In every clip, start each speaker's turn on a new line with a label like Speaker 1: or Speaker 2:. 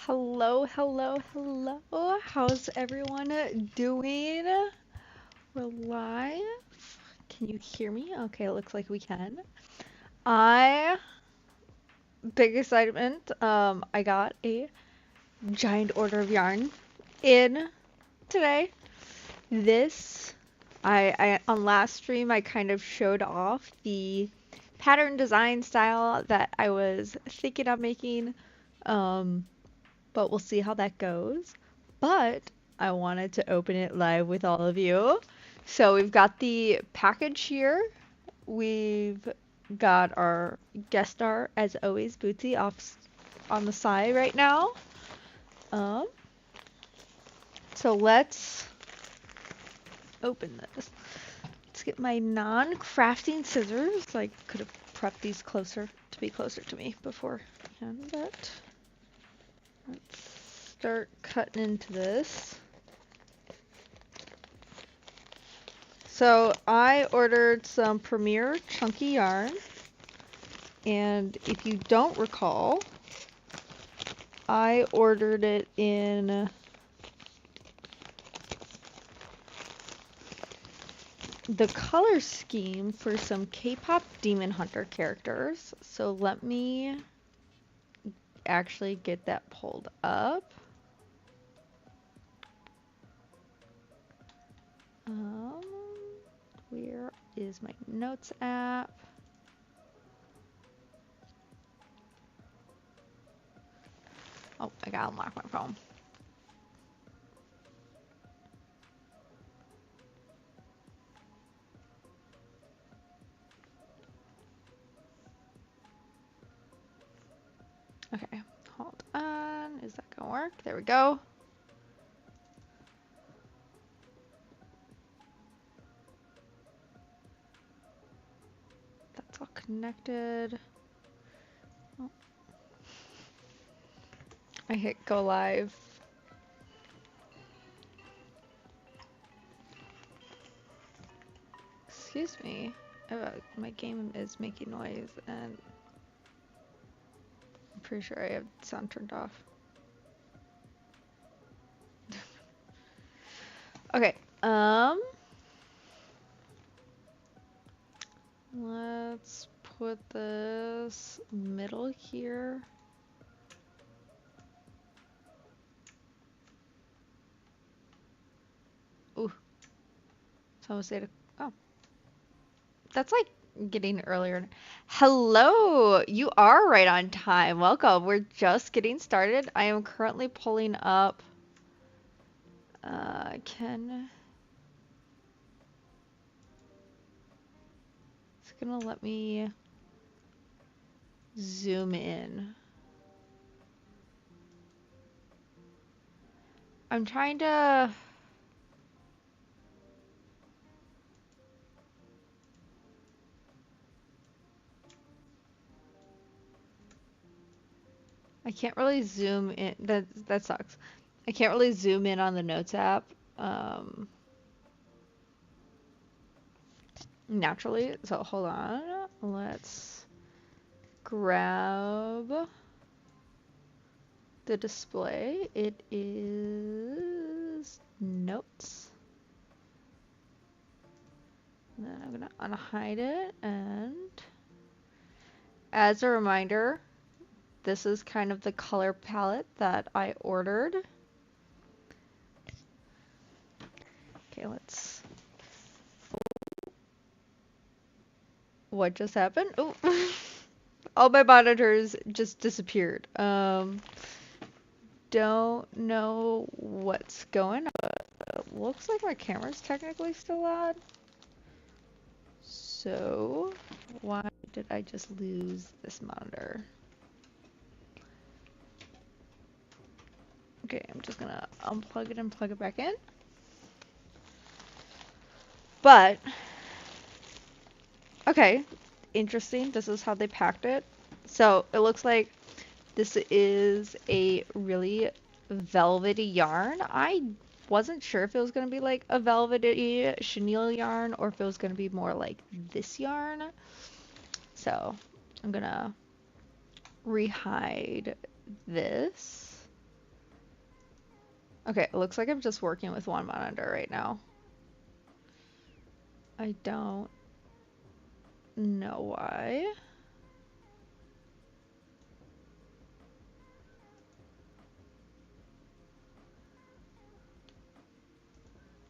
Speaker 1: Hello, hello, hello. How's everyone doing? We're live. Can you hear me? Okay, it looks like we can. I Big excitement. I got a giant order of yarn in today. This I on last stream I kind of showed off the pattern design style that I was thinking of making. Um but we'll see how that goes. But I wanted to open it live with all of you. So we've got the package here. We've got our guest star, as always, Bootsy, off on the side right now. Um, so let's open this. Let's get my non-crafting scissors. I could have prepped these closer to be closer to me beforehand, but let's start cutting into this. So I ordered some Premier chunky yarn, and if you don't recall, I ordered it in the color scheme for some K-pop Demon Hunter characters. So let me actually get that pulled up. Where is my notes app? Oh, I gotta unlock my phone. Okay, hold on. Is that gonna work? There we go. That's all connected. Oh. I hit go live. Excuse me. My game is making noise and I'm pretty sure I have sound turned off. Okay, let's put this middle here. Ooh, someone said, oh, that's like getting earlier. Hello, you are right on time. Welcome. We're just getting started. I am currently pulling up. It's gonna let me zoom in. I'm trying to. I can't really zoom in. That sucks. I can't really zoom in on the Notes app naturally. So hold on. Let's grab the display. It is Notes. And then I'm gonna unhide it, and as a reminder, this is kind of the color palette that I ordered. Okay, let's. What just happened? Oh, all my monitors just disappeared. Don't know what's going on. It looks like my camera's technically still on. So, why did I just lose this monitor? Okay, I'm just gonna unplug it and plug it back in. But, okay, interesting. This is how they packed it. So, it looks like this is a really velvety yarn. I wasn't sure if it was going to be like a velvety chenille yarn or if it was going to be more like this yarn. So I'm going to rehide this. Okay, it looks like I'm just working with one monitor right now. I don't know why.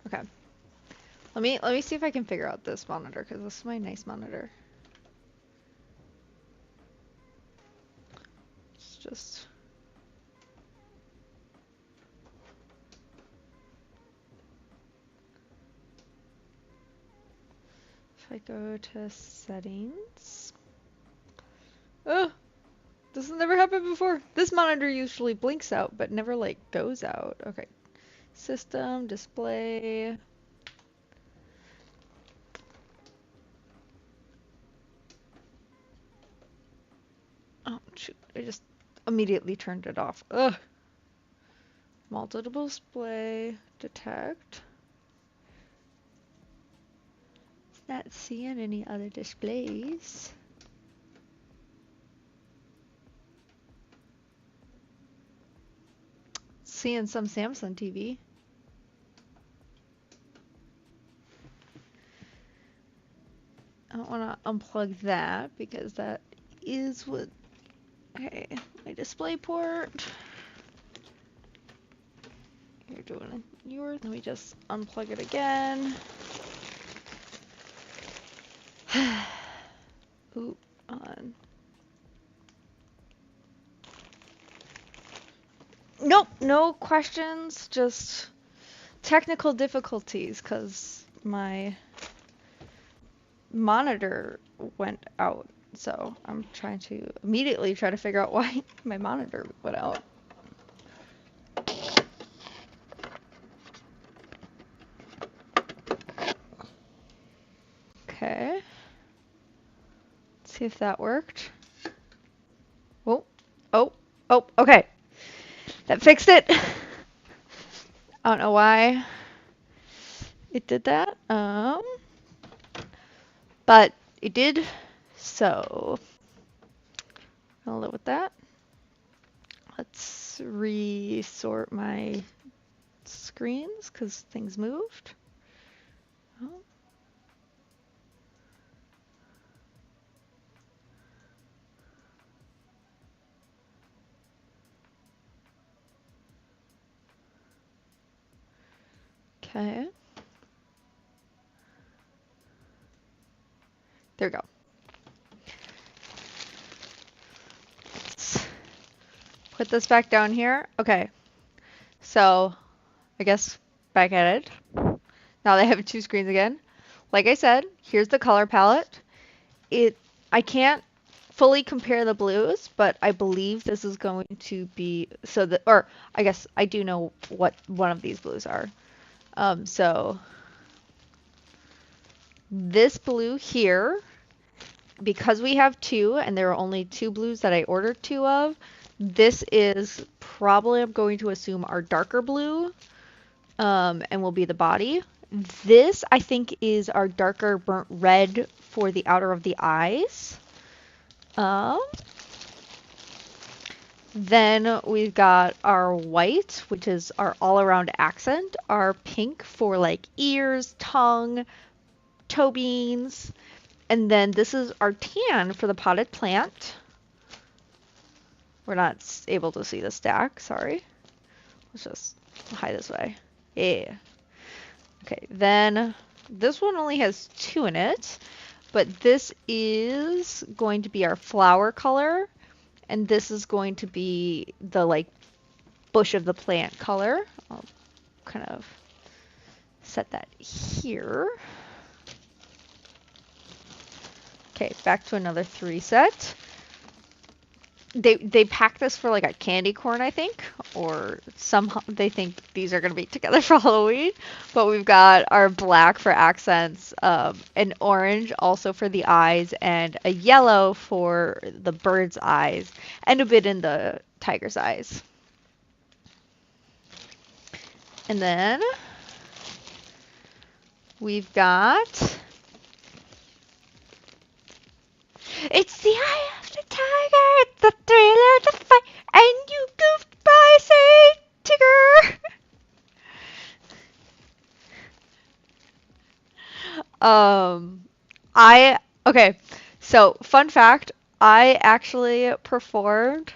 Speaker 1: Okay. Let me see if I can figure out this monitor, because this is my nice monitor. It's just... If I go to settings... Oh! This has never happened before. This monitor usually blinks out, but never, like, goes out. Okay. System, display... Oh, shoot. I just immediately turned it off. Ugh! Multiple display, detect. It's not seeing any other displays. Seeing some Samsung TV. I don't want to unplug that because that is what... Okay, my display port. You're doing yours. Let me just unplug it again. Oop, on. Nope, no questions, just technical difficulties because my monitor went out. So I'm trying to immediately try to figure out why my monitor went out. Okay. Let's see if that worked. Oh, oh, oh, okay. That fixed it. I don't know why it did that. But it did. So I'll live with that. Let's resort my screens because things moved. Oh. Okay. There we go. Let's put this back down here. Okay. So I guess back at it. Now they have two screens again. Like I said, here's the color palette. I can't fully compare the blues, but I believe this is going to be or I guess I do know what one of these blues are. So this blue here, because we have two and there are only two blues that I ordered two of, this is probably, I'm going to assume, our darker blue, and will be the body. This, I think, is our darker burnt red for the outer of the eyes. Then we've got our white, which is our all-around accent, our pink for like ears, tongue, toe beans, and then this is our tan for the potted plant. We're not able to see the stack, sorry. Let's just hide this way. Yeah. Okay, then this one only has two in it, but this is going to be our flower color, and this is going to be the like bush of the plant color. I'll kind of set that here. Okay, back to another 3 set. They pack this for like a candy corn, I think, or somehow they think these are going to be together for Halloween. But we've got our black for accents, an orange also for the eyes, and a yellow for the bird's eyes, and a bit in the tiger's eyes. And then we've got... It's the eye of the tiger, it's the thrill of the fight, and you goofed by saying Tigger. Um, I okay. So fun fact, I actually performed.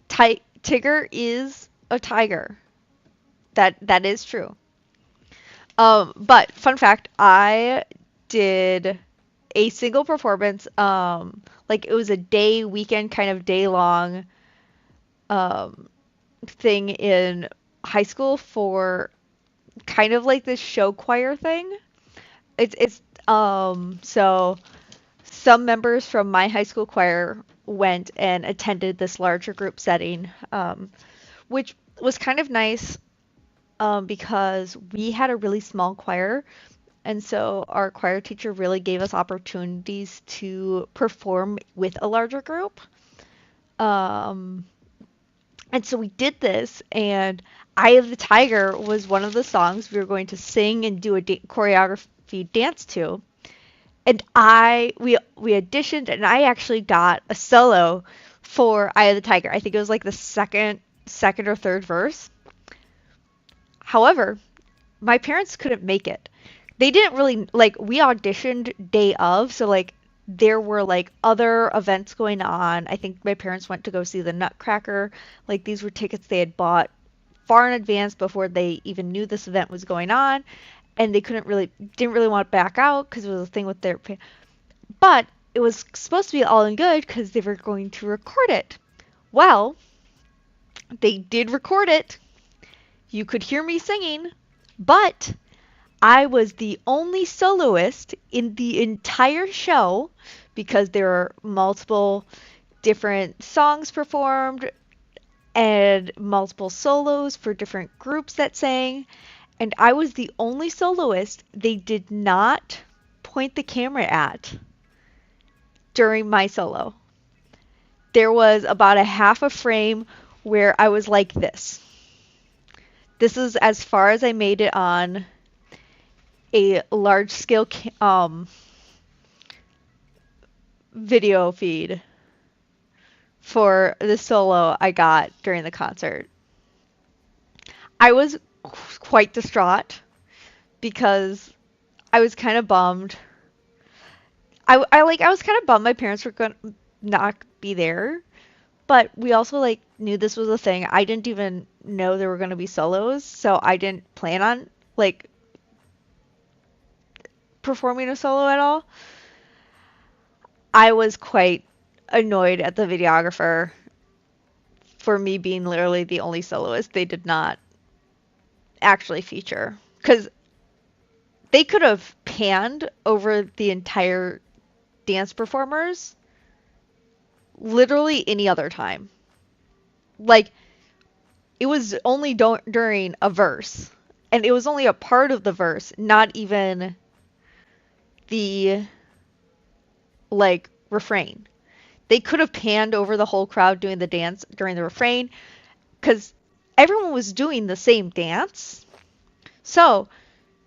Speaker 1: Tigger is a tiger. That is true. But fun fact, I did a single performance. Like it was a day weekend kind of day long um thing in high school for kind of like this show choir thing. It's so some members from my high school choir went and attended this larger group setting, which was kind of nice because we had a really small choir. And so our choir teacher really gave us opportunities to perform with a larger group. Um, and so we did this, and Eye of the Tiger was one of the songs we were going to sing and do a choreography dance to. And we auditioned, and I actually got a solo for Eye of the Tiger. I think it was like the second or third verse. However, my parents couldn't make it. They didn't really like we auditioned day of, so like there were like other events going on. I think my parents went to go see the Nutcracker. Like these were tickets they had bought far in advance before they even knew this event was going on, and they didn't really want to back out because it was a thing with their but it was supposed to be all in good because they were going to record it. Well, they did record it. You could hear me singing, but I was the only soloist in the entire show because there were multiple different songs performed and multiple solos for different groups that sang. And I was the only soloist they did not point the camera at during my solo. There was about a half a frame where I was like this. This is as far as I made it on a large scale video feed for the solo I got during the concert. I was quite distraught because I was kind of bummed. I was kind of bummed my parents were going to not be there, but we also like knew this was a thing. I didn't even know there were going to be solos, so I didn't plan on like performing a solo at all. I was quite annoyed at the videographer for me being literally the only soloist they did not actually feature. Because they could have panned over the entire dance performers literally any other time. Like, it was only during a verse. And it was only a part of the verse, not even the, like, refrain. They could have panned over the whole crowd doing the dance during the refrain because everyone was doing the same dance. So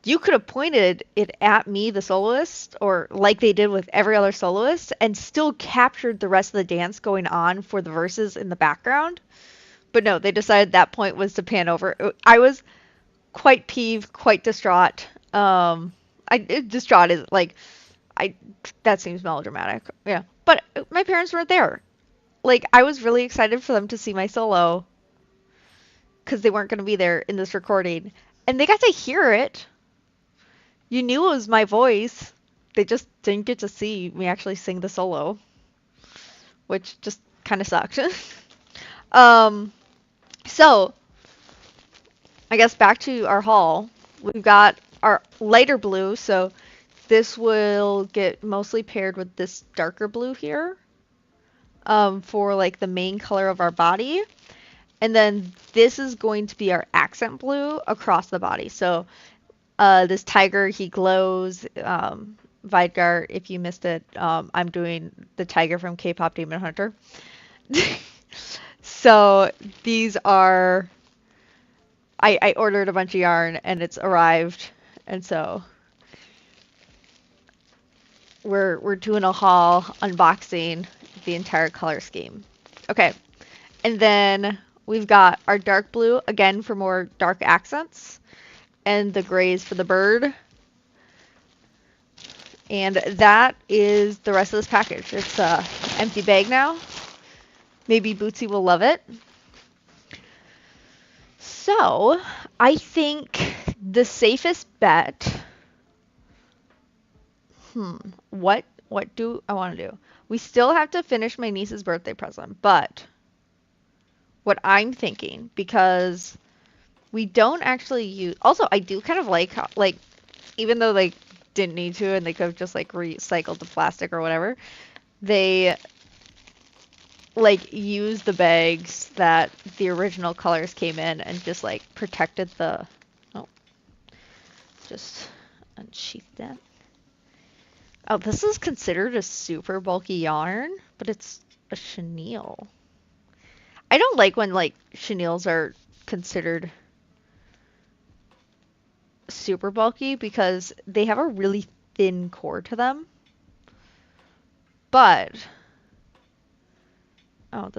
Speaker 1: you could have pointed it at me, the soloist, or like they did with every other soloist, and still captured the rest of the dance going on for the verses in the background. But no, they decided that point was to pan over. I was quite peeved, quite distraught. Distraught is like, I that seems melodramatic. Yeah, but my parents weren't there. Like I was really excited for them to see my solo because they weren't going to be there in this recording, and they got to hear it. You knew it was my voice. They just didn't get to see me actually sing the solo, which just kind of sucked. um, so I guess back to our haul. We've got our lighter blue, so this will get mostly paired with this darker blue here for like the main color of our body. And then this is going to be our accent blue across the body. So this tiger, he glows. Vidgar, if you missed it, I'm doing the tiger from K-pop Demon Hunter. So these are... I ordered a bunch of yarn and it's arrived. And so we're doing a haul, unboxing the entire color scheme. Okay, and then we've got our dark blue, again for more dark accents, and the grays for the bird. And that is the rest of this package. It's a empty bag now. Maybe Bootsy will love it. So, I think the safest bet. What do I want to do? We still have to finish my niece's birthday present, but what I'm thinking, because we don't actually use. Also, I do kind of like how, like, even though they didn't need to and they could have just like recycled the plastic or whatever, they like used the bags that the original colors came in and just like protected the. Oh, just unsheath that. Oh, this is considered a super bulky yarn, but it's a chenille. I don't like when like chenilles are considered super bulky because they have a really thin core to them. But oh,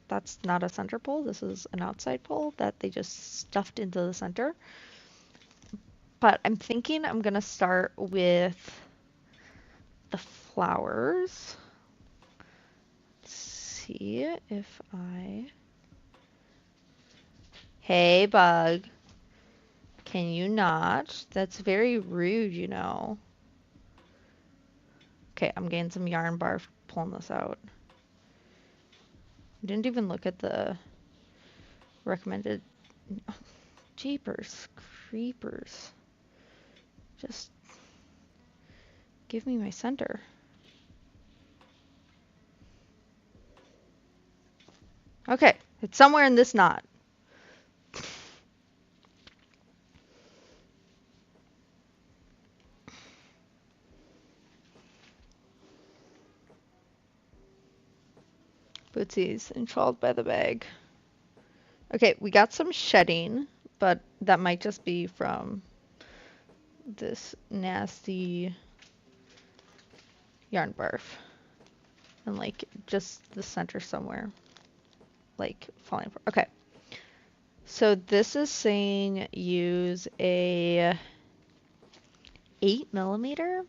Speaker 1: that's not a center pole. This is an outside pole that they just stuffed into the center. But I'm thinking I'm gonna start with the flowers. Let's see if I. Hey, bug. Can you not? That's very rude, you know. Okay, I'm getting some yarn barf pulling this out. I didn't even look at the recommended. Oh, jeepers, creepers. Just give me my center. Okay, it's somewhere in this knot. Bootsy's enthralled by the bag. Okay, we got some shedding, but that might just be from this nasty yarn barf. And like just the center somewhere. Like falling apart. Okay. So this is saying use a 8mm.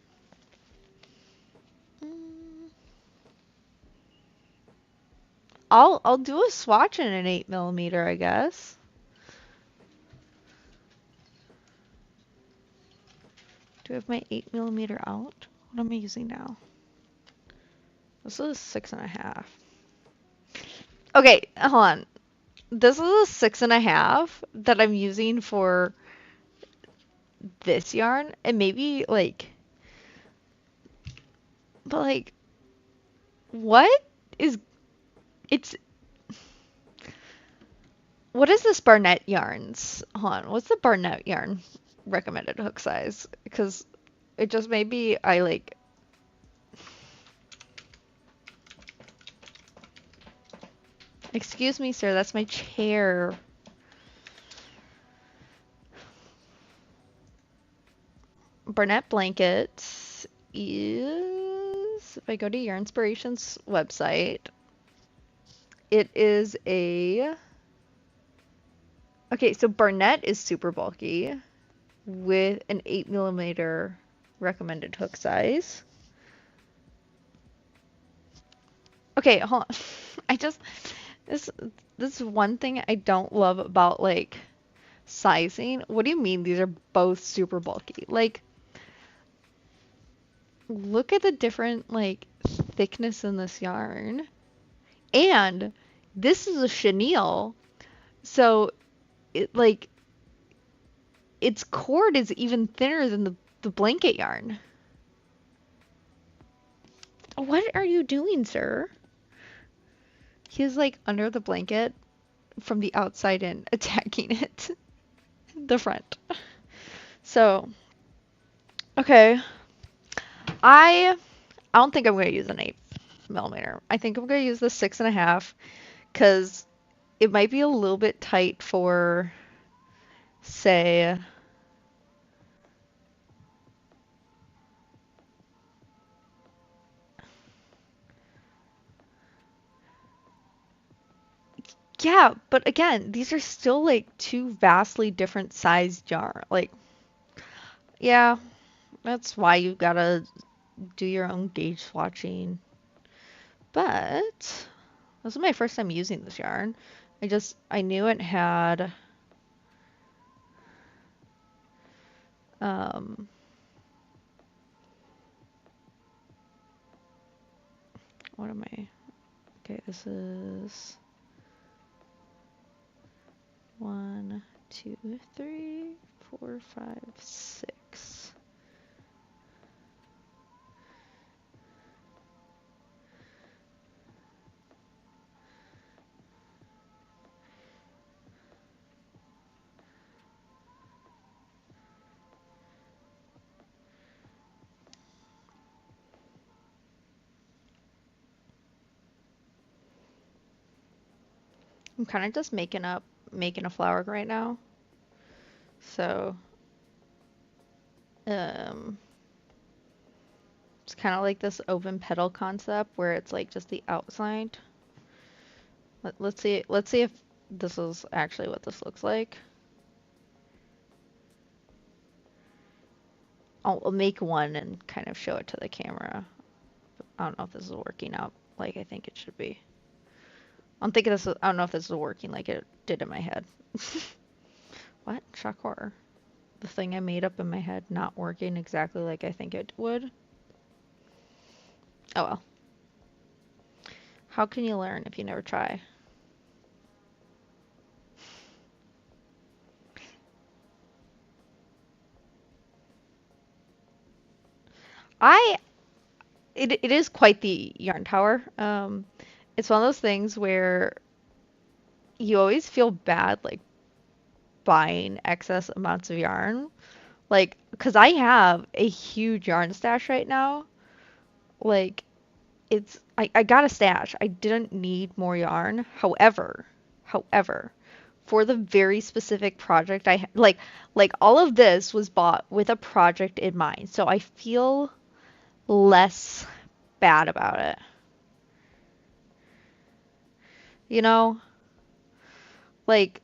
Speaker 1: I'll do a swatch in an 8mm, I guess. Do I have my 8mm out? What am I using now? This is 6.5. Okay, hold on. This is a 6.5 that I'm using for this yarn, and maybe like, but like, what is it's? What is this Barnet yarns? Hold on, what's the Barnet yarn recommended hook size? Because it just maybe I like. Excuse me, sir, that's my chair. Barnet blankets is, if I go to Yarn Inspirations website, it is a, okay, so Barnet is super bulky with an 8mm recommended hook size. Okay, hold on. I just, this is one thing I don't love about like sizing. What do you mean these are both super bulky? Like, look at the different like thickness in this yarn. And this is a chenille, so it like its cord is even thinner than the blanket yarn. What are you doing, sir? He's like under the blanket from the outside in, attacking it. The front. So, okay. I don't think I'm going to use an 8mm. I think I'm going to use the 6.5 because it might be a little bit tight for, say, yeah, but again, these are still like two vastly different sized yarn. Like, yeah, That's why you gotta do your own gauge swatching. But this is my first time using this yarn. I knew it had what am I? Okay, this is 1, 2, 3, 4, 5, 6. I'm kind of just making a flower right now. So, it's kind of like this open petal concept where it's like just the outside. Let's see if this is actually what this looks like. I'll make one and kind of show it to the camera. I don't know if this is working out like I think it should be. I don't know if this is working like it did in my head. What? Shock horror. The thing I made up in my head not working exactly like I think it would. Oh well. How can you learn if you never try? It is quite the yarn tower. It's one of those things where you always feel bad like buying excess amounts of yarn. Like, because I have a huge yarn stash right now. Like, I got a stash. I didn't need more yarn. However, for the very specific project like all of this was bought with a project in mind. So I feel less bad about it. You know? Like,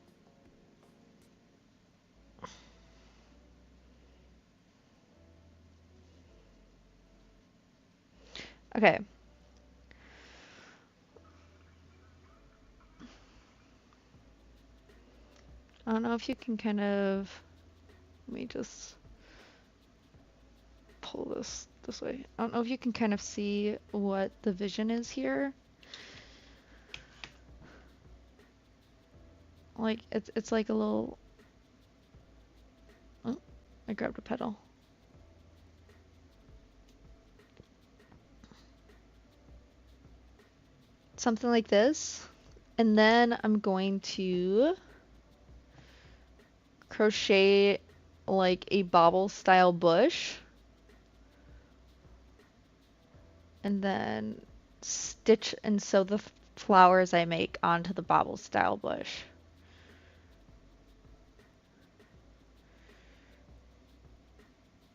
Speaker 1: okay. I don't know if you can kind of, let me just pull this way. I don't know if you can kind of see what the vision is here. Like it's like a little, oh, I grabbed a petal. Something like this. And then I'm going to crochet like a bobble style bush. And then stitch and sew the flowers I make onto the bobble style bush.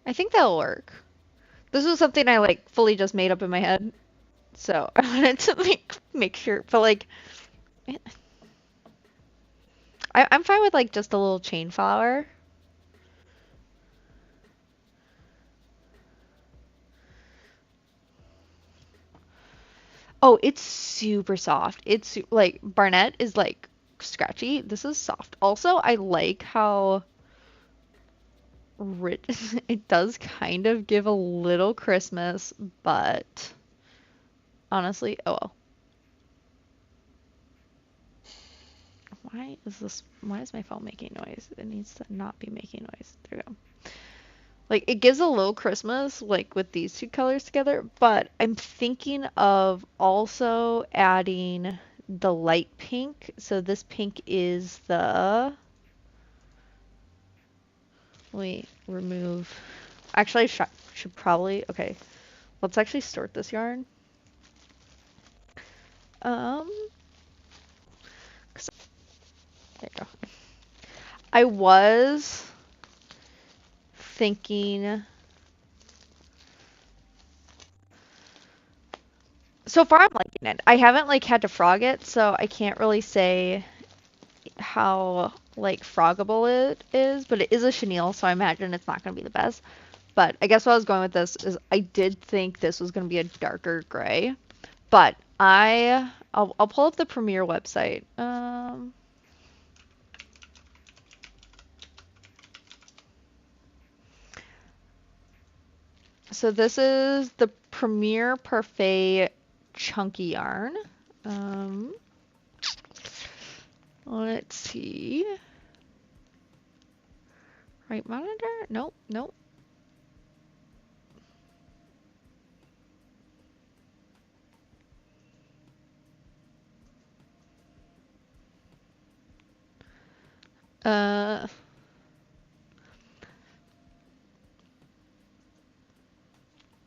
Speaker 1: I think that'll work. This was something I like fully just made up in my head. So I wanted to make sure, but like I'm fine with like just a little chain flower. Oh, it's super soft. It's like Barnet is like scratchy. This is soft. Also, I like how rich it does kind of give a little Christmas, but honestly, oh well. Why is my phone making noise? It needs to not be making noise. There we go. Like it gives a little Christmas like with these two colors together, but I'm thinking of also adding the light pink. So this pink is the, wait, remove. Actually, I should probably, okay. Let's actually sort this yarn. Um, there you go. I was thinking. So far, I'm liking it. I haven't like had to frog it, so I can't really say how like froggable it is, but it is a chenille, so I imagine it's not gonna be the best. But I guess what I was going with this is I did think this was going to be a darker gray, but I'll pull up the Premiere website. So this is the Premier Parfait Chunky Yarn. Let's see. Right monitor? Nope, nope.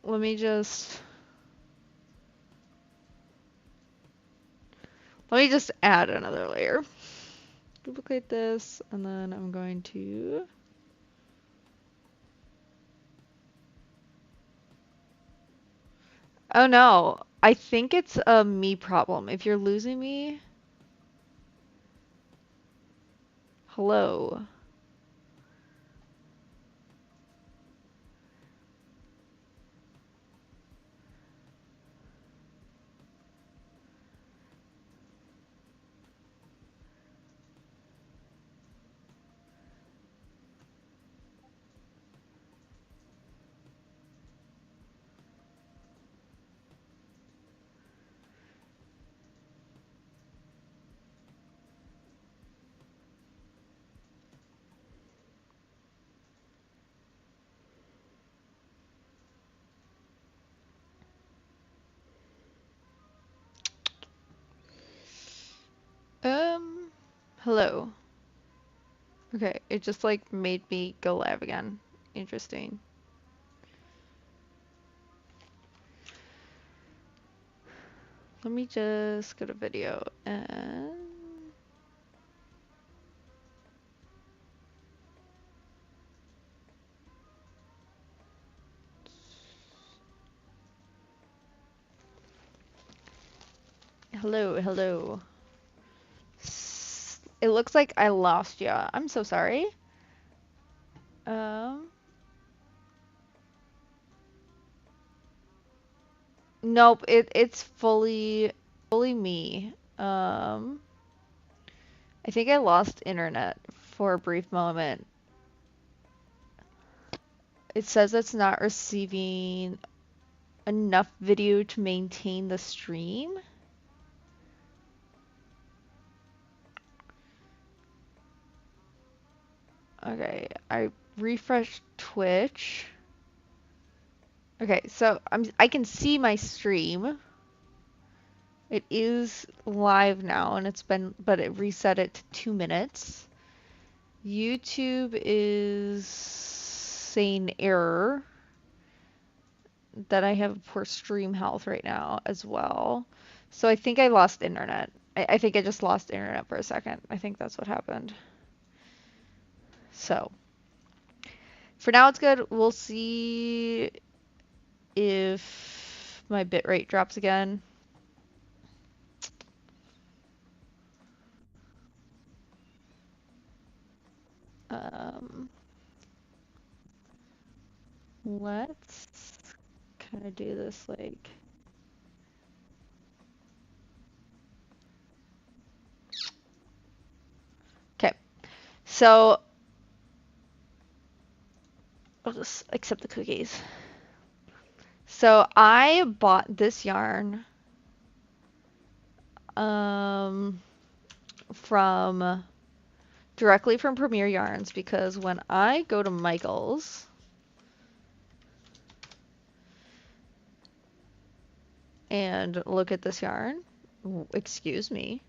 Speaker 1: Let me just add another layer. Duplicate this, and then I'm going to oh no, I think it's a me problem. If you're losing me, hello. Hello. Okay, it just like made me go live again. Interesting. Let me just go to video and hello, hello. It looks like I lost ya. I'm so sorry. Um, nope, it's fully me. I think I lost internet for a brief moment. It says it's not receiving enough video to maintain the stream. Okay, I refreshed Twitch. Okay, so I can see my stream. It is live now, and but it reset it to 2 minutes. YouTube is saying error, that I have poor stream health right now as well. So I think I lost internet. I think I just lost internet for a second. I think that's what happened. So for now it's good. We'll see if my bitrate drops again. Let's kind of do this like okay. So I'll just accept the cookies. So I bought this yarn from directly from Premier Yarns because when I go to Michael's and look at this yarn, excuse me.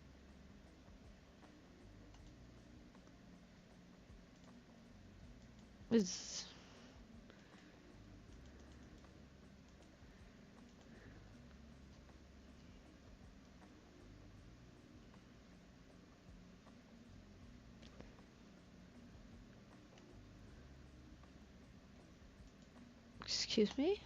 Speaker 1: Excuse me?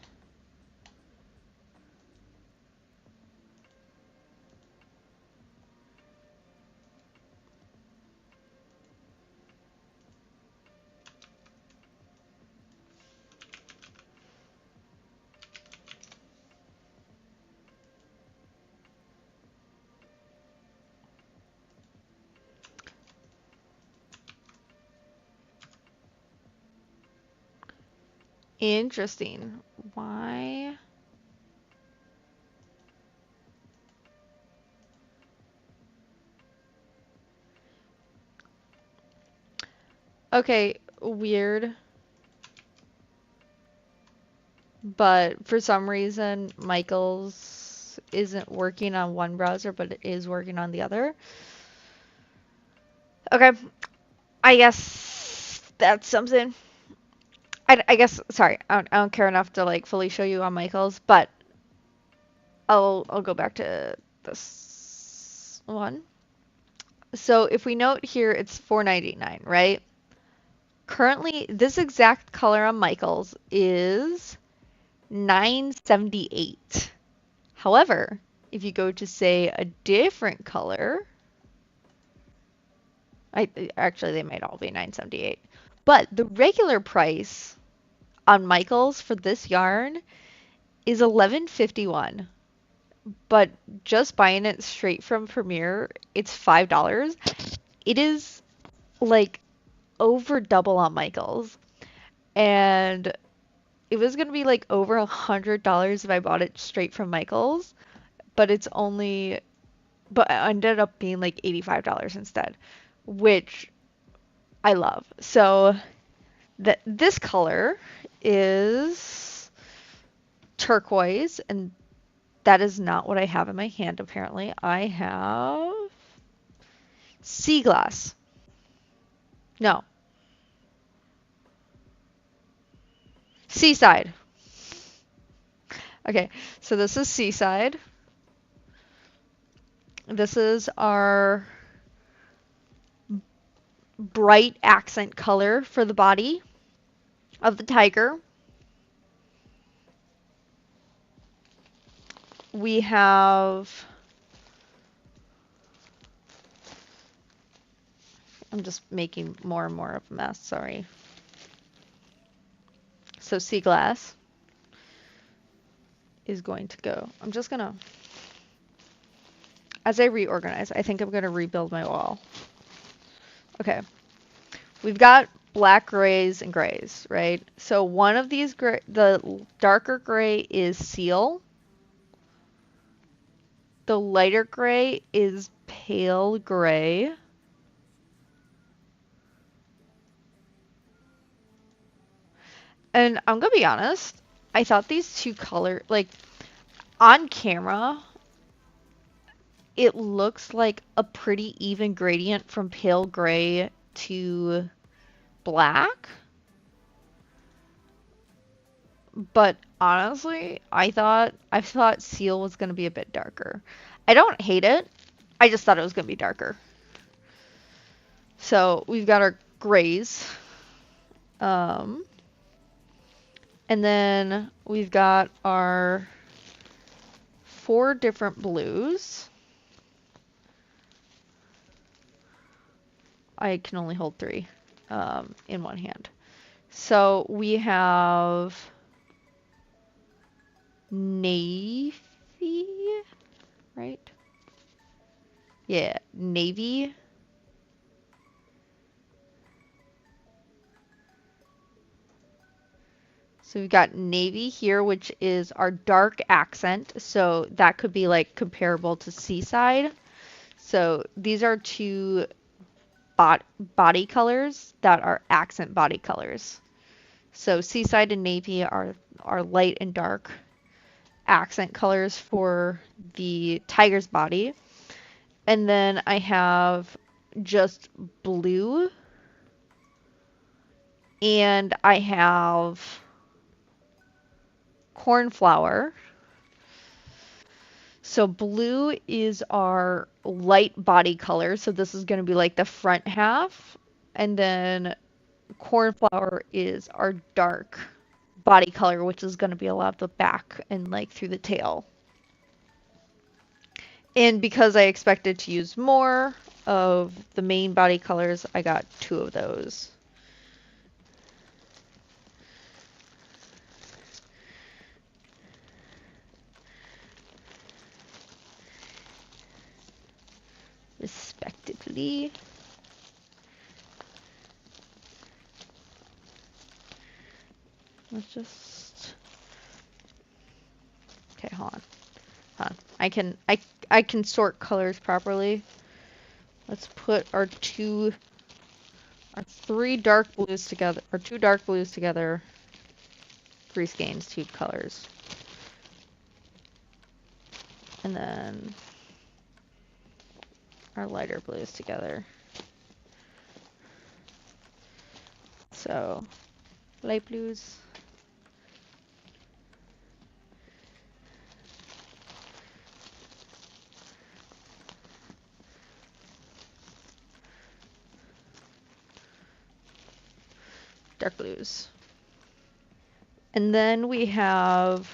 Speaker 1: Interesting. Why? Okay, weird. But for some reason, Michael's isn't working on one browser, but it is working on the other. Okay, I guess that's something. I guess, sorry, I don't care enough to like fully show you on Michael's, but I'll go back to this one. So if we note here, it's $4.99, right? Currently, this exact color on Michael's is $9.78. However, if you go to say a different color, actually they might all be $9.78. But the regular price on Michael's for this yarn is $11.51. But just buying it straight from Premier, it's $5. It is like over double on Michael's. And it was gonna be like over $100 if I bought it straight from Michael's, but but it ended up being like $85 instead, which I love. So this color is turquoise, and that is not what I have in my hand apparently. I have sea glass. No, seaside. Okay, so this is seaside. This is our bright accent color for the body of the tiger. We have, I'm just making more and more of a mess, sorry. So sea glass is going to go. I'm just gonna, as I reorganize, I think I'm gonna rebuild my wall. Okay, we've got black grays and grays, right? So one of these gray, the darker gray is seal. The lighter gray is pale gray. And I'm gonna be honest, I thought these two color, like on camera, it looks like a pretty even gradient from pale gray to black. But honestly, I thought seal was gonna be a bit darker. I don't hate it. I just thought it was gonna be darker. So we've got our grays. And then we've got our 4 different blues. I can only hold 3 in one hand. So we have navy, right? Yeah, navy. So we've got navy here, which is our dark accent. So that could be like comparable to seaside. So these are 2 body colors that are accent body colors. So seaside and navy are light and dark accent colors for the tiger's body. And then I have just blue, and I have cornflower. So blue is our light body color, so this is going to be like the front half, and then cornflower is our dark body color, which is going to be a lot of the back and like through the tail. And because I expected to use more of the main body colors, I got 2 of those. Respectively. let's just, okay, hold on. Hold on. I can sort colors properly. Let's put our three dark blues together, or two dark blues together. Grease gains two colors. And then our lighter blues together. So, light blues. Dark blues. And then we have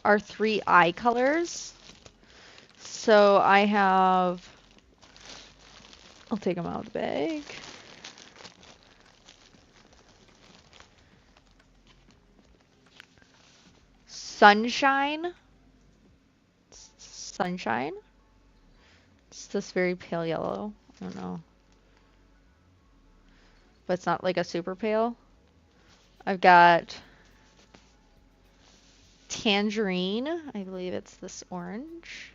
Speaker 1: our three eye colors. So I have, I'll take them out of the bag. Sunshine. Sunshine. It's this very pale yellow. I don't know. But it's not like a super pale. I've got tangerine. I believe it's this orange.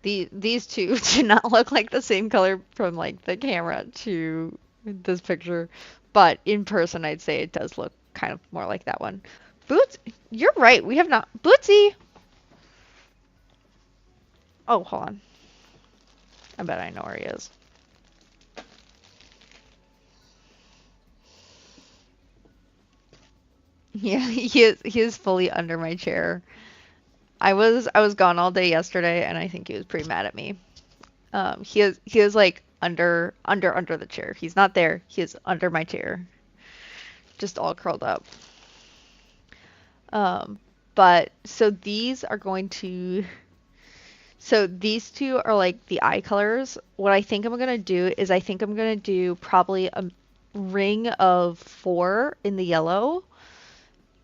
Speaker 1: These two do not look like the same color from like the camera to this picture, but in person I'd say it does look kind of more like that one. Boots, you're right. We have not Bootsy. Oh, hold on. I bet I know where he is. Yeah, he is fully under my chair. I was gone all day yesterday, and I think he was pretty mad at me. He is like under the chair. He's not there. He is under my chair, just all curled up. But so these are going to. So these two are like the eye colors. What I think I'm gonna do is I think I'm gonna do probably a ring of 4 in the yellow,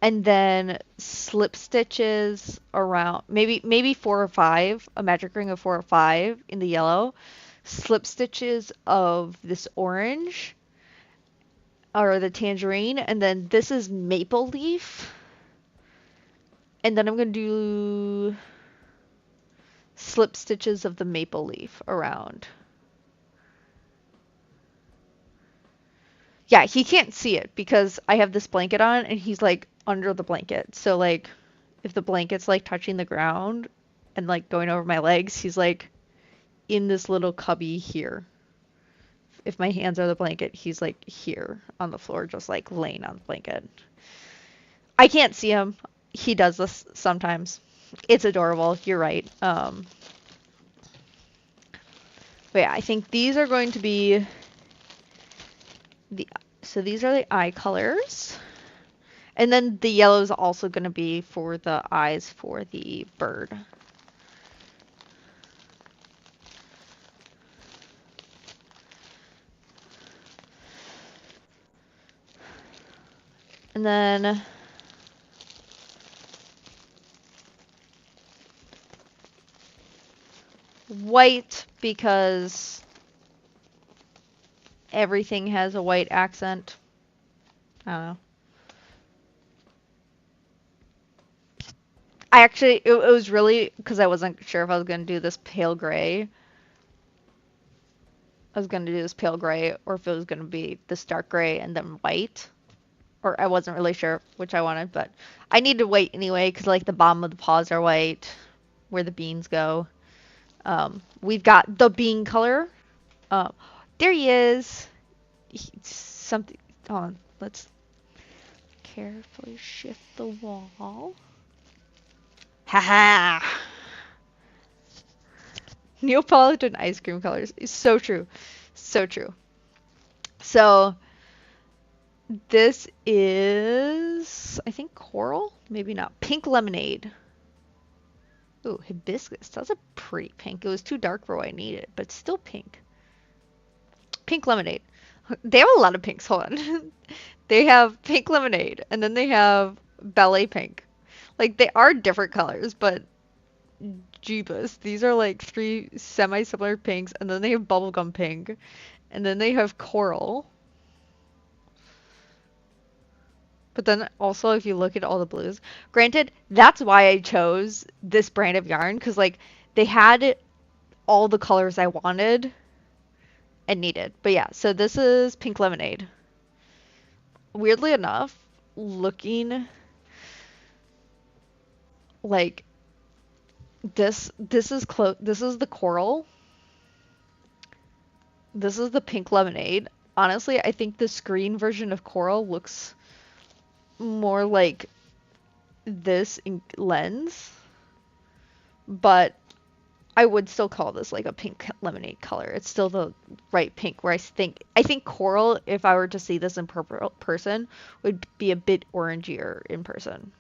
Speaker 1: and then slip stitches around maybe 4 or 5, a magic ring of 4 or 5 in the yellow, slip stitches of this orange or the tangerine, and then this is maple leaf, and then I'm gonna do slip stitches of the maple leaf around. Yeah, he can't see it because I have this blanket on and he's like under the blanket. So like if the blanket's like touching the ground and like going over my legs, he's like in this little cubby here. If my hands are the blanket, he's like here on the floor, just like laying on the blanket. I can't see him. He does this sometimes. It's adorable. You're right. But yeah, I think these are going to be so these are the eye colors. And then the yellow is also going to be for the eyes for the bird. And then white because everything has a white accent. I don't know. I actually, it was really because I wasn't sure if I was going to do this pale gray. I was going to do this pale gray or if it was going to be this dark gray and then white. Or I wasn't really sure which I wanted, but I need to wait anyway because like the bottom of the paws are white, where the beans go. We've got the bean color. There he is. Something. Hold on. Let's carefully shift the wall. Haha. Neapolitan ice cream colors. It's so true. So true. So this is, I think, coral? Maybe not. Pink lemonade. Ooh, hibiscus. That's a pretty pink. It was too dark for what I needed, but still pink. Pink lemonade. They have a lot of pinks. Hold on. They have pink lemonade, and then they have ballet pink. Like, they are different colors, but jeebus. These are like 3 semi-similar pinks, and then they have bubblegum pink, and then they have coral. But then also if you look at all the blues, granted, that's why I chose this brand of yarn because like they had all the colors I wanted and needed. But yeah, so this is Pink Lemonade. Weirdly enough, looking like this is the coral. This is the Pink Lemonade. Honestly, I think the screen version of coral looks more like this in lens, but I would still call this like a pink lemonade color. It's still the right pink where I think coral, if I were to see this in person, would be a bit orangier in person.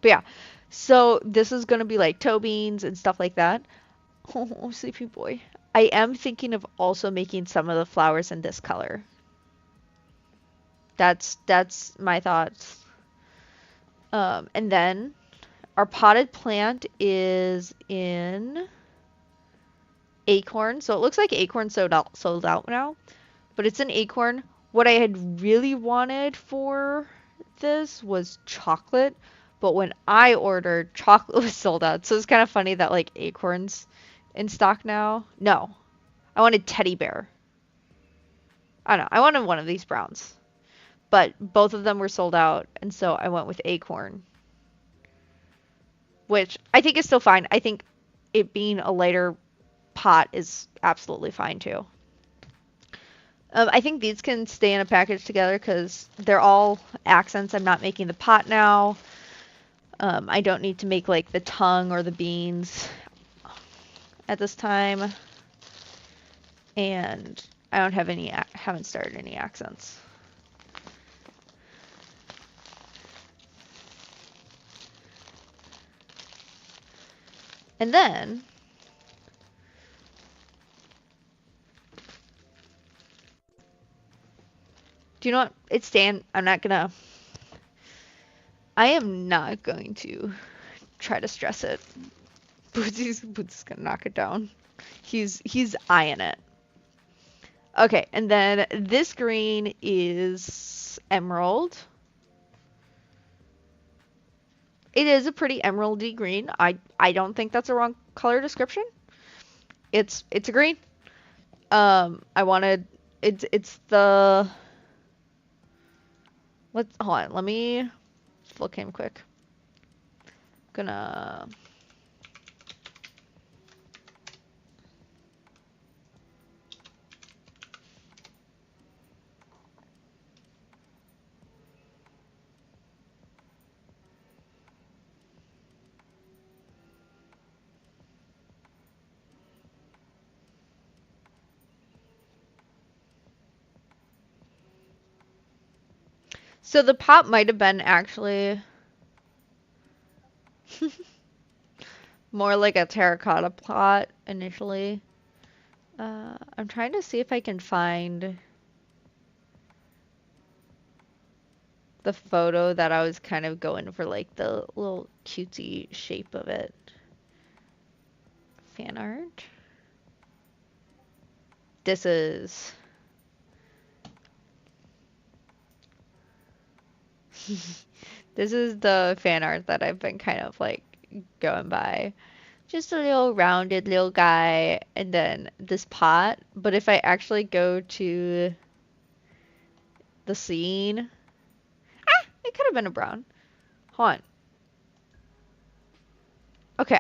Speaker 1: But yeah, so this is gonna be like toe beans and stuff like that. Oh, sleepy boy. I am thinking of also making some of the flowers in this color. That's my thoughts. And then our potted plant is in acorn. So it looks like acorn sold out now, but it's an acorn. What I had really wanted for this was chocolate, but when I ordered, chocolate was sold out. So it's kind of funny that like acorns in stock now. No, I wanted teddy bear. I don't know. I wanted one of these browns, but both of them were sold out, and so I went with acorn, which I think is still fine. I think it being a lighter pot is absolutely fine too. I think these can stay in a package together because they're all accents. I'm not making the pot now. I don't need to make like the tongue or the beans at this time. And I don't have any, haven't started any accents. And then do you know what? It's staying. I am not going to try to stress it. Bootsy's gonna knock it down. He's eyeing it. Okay, and then this green is emerald. It is a pretty emeraldy green. I don't think that's a wrong color description. It's a green. I wanted it's the let's hold on. Let me look him quick. Gonna so the pot might have been actually more like a terracotta pot initially. I'm trying to see if I can find the photo that I was kind of going for, like the little cutesy shape of it. Fan art. This is this is the fan art that I've been kind of like going by. Just a little rounded little guy and then this pot. But if I actually go to the scene, it could have been a brown. Hold on. Okay,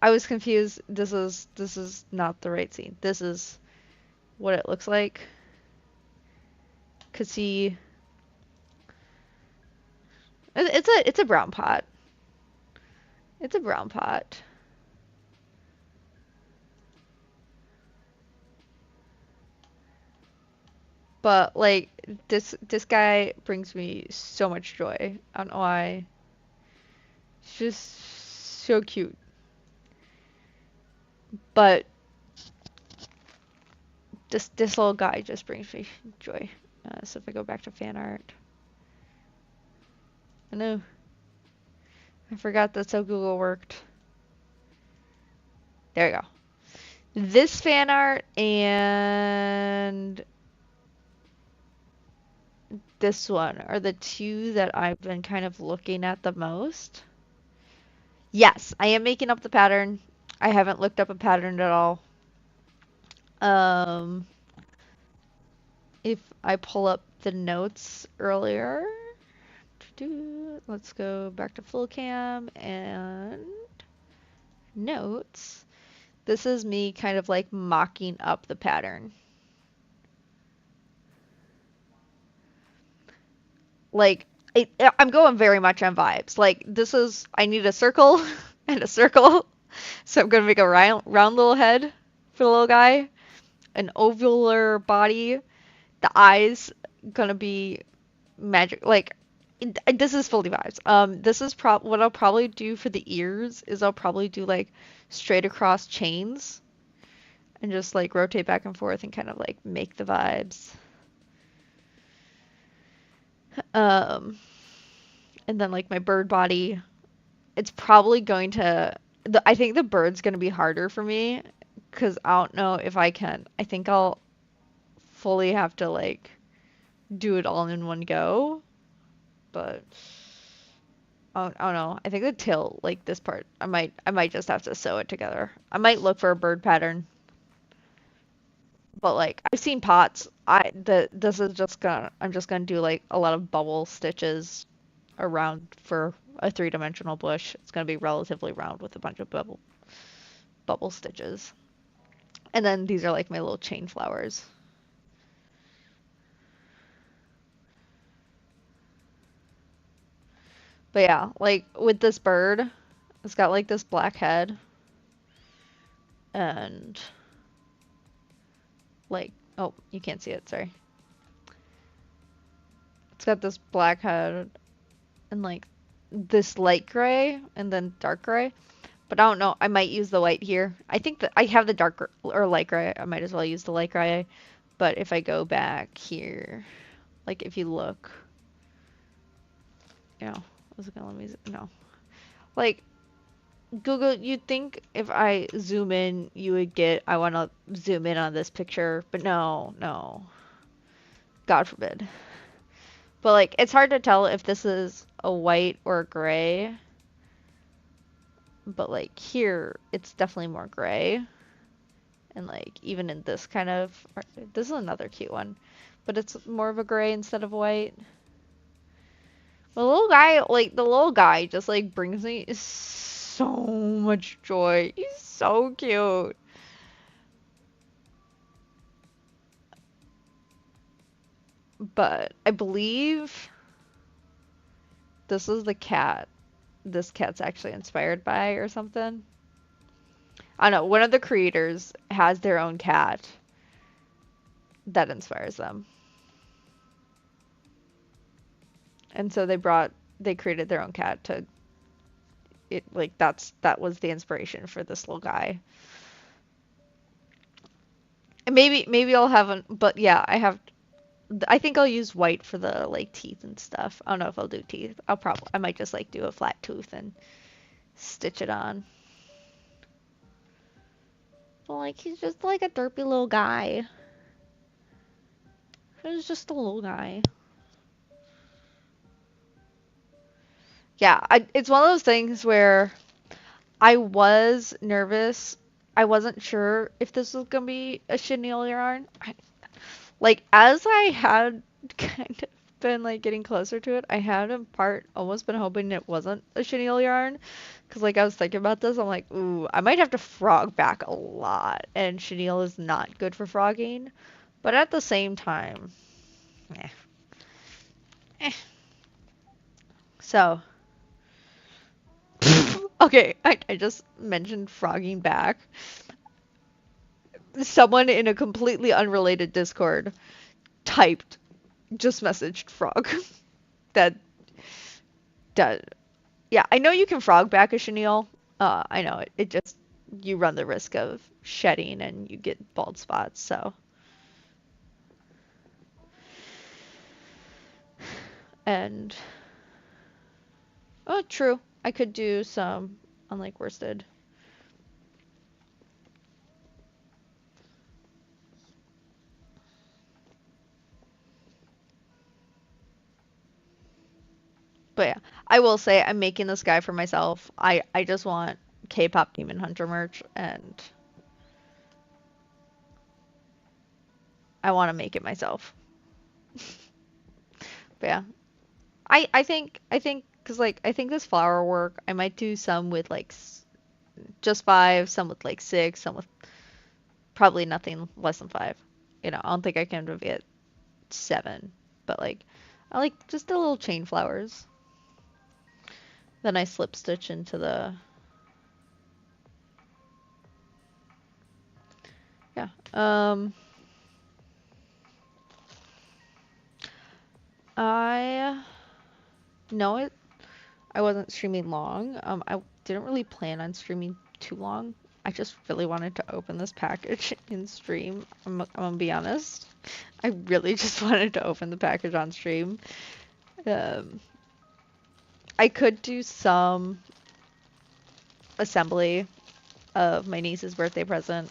Speaker 1: I was confused. This is not the right scene. This is what it looks like. Cause it's a brown pot. It's a brown pot. But like this guy brings me so much joy. I don't know why. It's just so cute. But this little guy just brings me joy. So if I go back to fan art, I know I forgot that's how Google worked. There we go. This fan art and this one are the two that I've been kind of looking at the most. Yes, I am making up the pattern. I haven't looked up a pattern at all. Um, if I pull up the notes earlier, let's go back to full cam and notes. This is me kind of like mocking up the pattern. Like, I'm going very much on vibes. Like, this is, I need a circle and a circle. So I'm going to make a round little head for the little guy, an ovular body, the eyes gonna be magic. Like, this is fully vibes. This is what I'll probably do for the ears is I'll probably do like straight across chains and just like rotate back and forth and kind of like make the vibes. Um, and then like my bird body, it's probably going to, I think the bird's gonna be harder for me because I don't know if I can. I think I'll fully have to like do it all in one go, but I don't know. I think the tail, like this part, I might just have to sew it together. I might look for a bird pattern, but like I've seen pots. This is just gonna I'm just gonna do like a lot of bubble stitches around for a three-dimensional bush. It's gonna be relatively round with a bunch of bubble stitches. And then these are like my little chain flowers. But yeah, like with this bird, it's got like this black head and like, oh, you can't see it, sorry. It's got this black head and like this light gray and then dark gray. But I don't know, I might use the white here. I think that I have the dark or light gray. I might as well use the light gray. But if I go back here, like if you look, you know, was it gonna let me, no. Like Google, you'd think if I zoom in, you would get, I want to zoom in on this picture, but no, no. God forbid. But like, it's hard to tell if this is a white or a gray. But like here, it's definitely more gray. And like, even in this kind of, this is another cute one. But it's more of a gray instead of white. The little guy, like, the little guy just like brings me so much joy. He's so cute. But I believe this is the cat this cat's actually inspired by or something. I don't know. One of the creators has their own cat that inspires them. And so they created their own cat to it like that was the inspiration for this little guy. And maybe I'll have an but yeah, I think I'll use white for the like teeth and stuff. I don't know if I'll do teeth. I might just like do a flat tooth and stitch it on. But like he's just like a derpy little guy. He's just a little guy. Yeah, it's one of those things where I was nervous. I wasn't sure if this was gonna be a chenille yarn. Like as I had kind of been like getting closer to it, I had in part almost been hoping it wasn't a chenille yarn, because like I was thinking about this, I'm like, ooh, I might have to frog back a lot, and chenille is not good for frogging. But at the same time, eh. Eh. So. Okay, I just mentioned frogging back. Someone in a completely unrelated Discord typed, just messaged frog. that, that, yeah, I know you can frog back a chenille. I know it just, you run the risk of shedding and you get bald spots, so. And, oh, true. I could do some unlike worsted. But yeah, I will say I'm making this guy for myself. I just want K-pop Demon Hunter merch, and I want to make it myself. But yeah, I think because like I think this flower work I might do some with like just 5, some with like 6, some with probably nothing less than 5. You know, I don't think I can get 7, but like I like just the little chain flowers. Then I slip stitch into the yeah. I know it. I wasn't streaming long. I didn't really plan on streaming too long. I just really wanted to open this package in stream. I'm gonna be honest. I really just wanted to open the package on stream. Um, I could do some assembly of my niece's birthday present.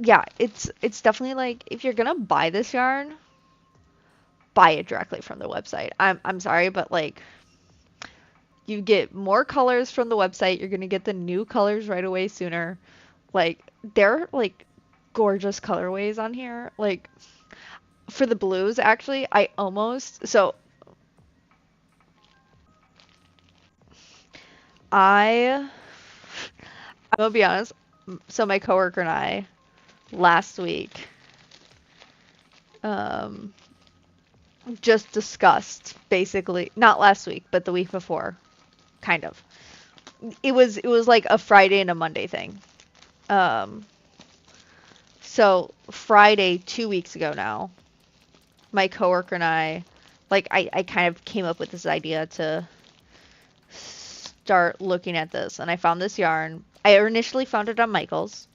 Speaker 1: Yeah, it's definitely like if you're gonna buy this yarn, buy it directly from the website. I'm sorry, but like you get more colors from the website. You're gonna get the new colors right away sooner. Like they're like gorgeous colorways on here. Like for the blues, actually, I almost so I I'm gonna be honest. So my coworker and I last week um just discussed basically not last week, but the week before, kind of. It was like a Friday and a Monday thing. Um so Friday 2 weeks ago now, my coworker and I like I kind of came up with this idea to start looking at this, and I found this yarn. I initially found it on Michael's.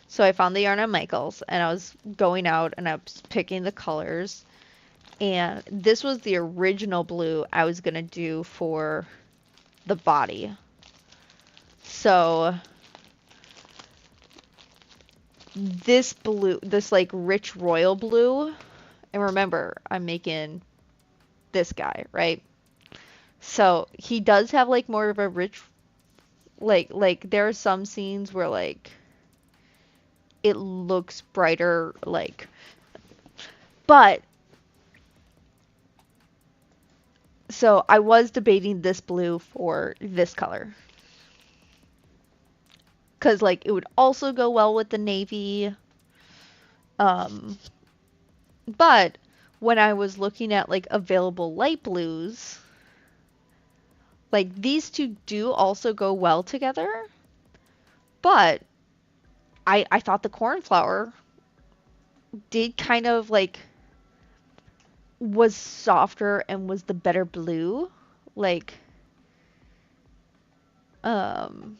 Speaker 1: So I found the yarn on Michael's and I was going out and I was picking the colors, and this was the original blue I was gonna do for the body. So this blue, this like rich royal blue, and remember I'm making this guy, right? So he does have like more of a rich like there are some scenes where like it looks brighter like, but so I was debating this blue for this color. Cause like it would also go well with the navy. Um, but when I was looking at like available light blues, like these two do also go well together. But I thought the cornflower did kind of like was softer and was the better blue. Like um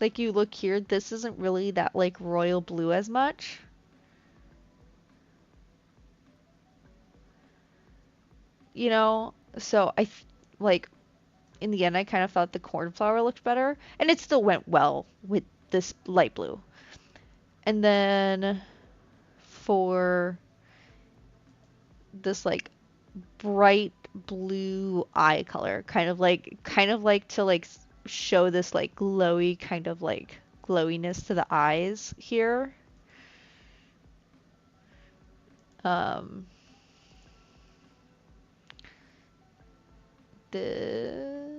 Speaker 1: like you look here, this isn't really that like royal blue as much. You know? So like in the end I kind of thought the cornflower looked better, and it still went well with this light blue. And then for this like bright blue eye color, kind of like to like show this like glowy kind of like glowiness to the eyes here. Um this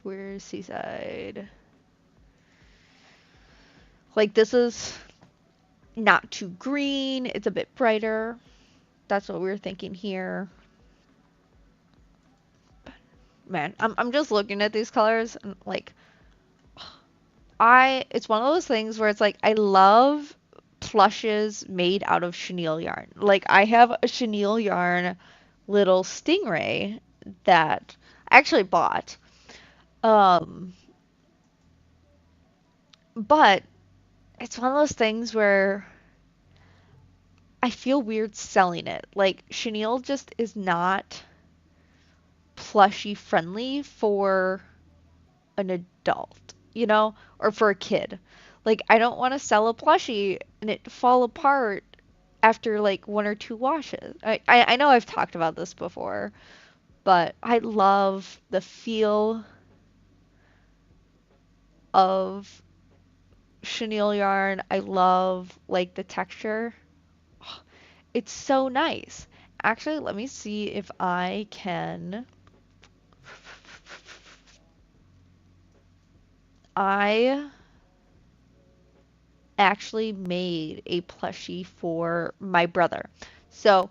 Speaker 1: where's Seaside? Like this is not too green, it's a bit brighter. That's what we were thinking here. Man, I'm just looking at these colors and like it's one of those things where it's like I love plushes made out of chenille yarn. Like I have a chenille yarn little stingray that I actually bought. Um but it's one of those things where I feel weird selling it. Like chenille just is not plushy friendly for an adult, you know, or for a kid. Like, I don't want to sell a plushie and it fall apart after like one or two washes. I know I've talked about this before, but I love the feel of chenille yarn. I love like the texture. It's so nice. Actually, let me see if I can. I actually made a plushie for my brother. So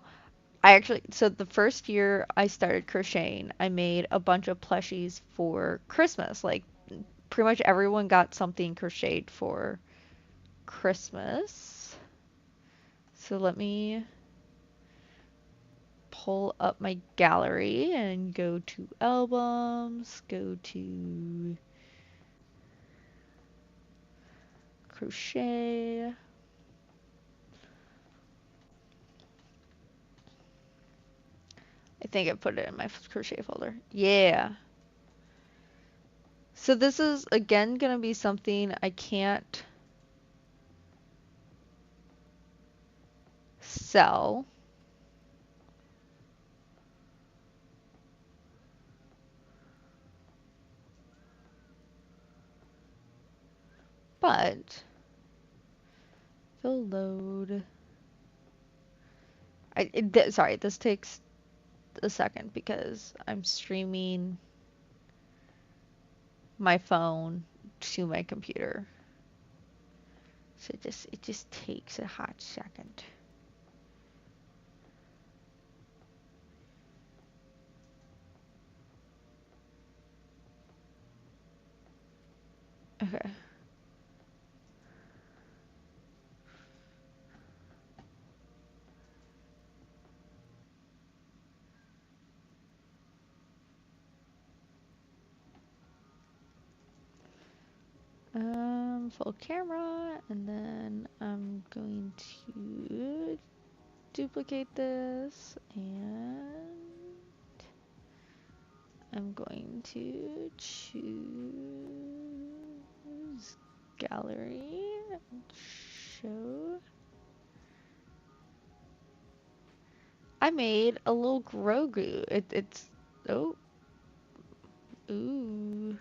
Speaker 1: so the first year I started crocheting, I made a bunch of plushies for Christmas. Like pretty much everyone got something crocheted for Christmas. So let me pull up my gallery and go to albums, go to crochet. I think I put it in my crochet folder. Yeah. So this is again gonna be something I can't sell. But fill load. Sorry, this takes a second because I'm streaming my phone to my computer. So it just takes a hot second. Okay. Full camera, and then I'm going to duplicate this, and I'm going to choose gallery and show. I made a little Grogu. It's oh ooh.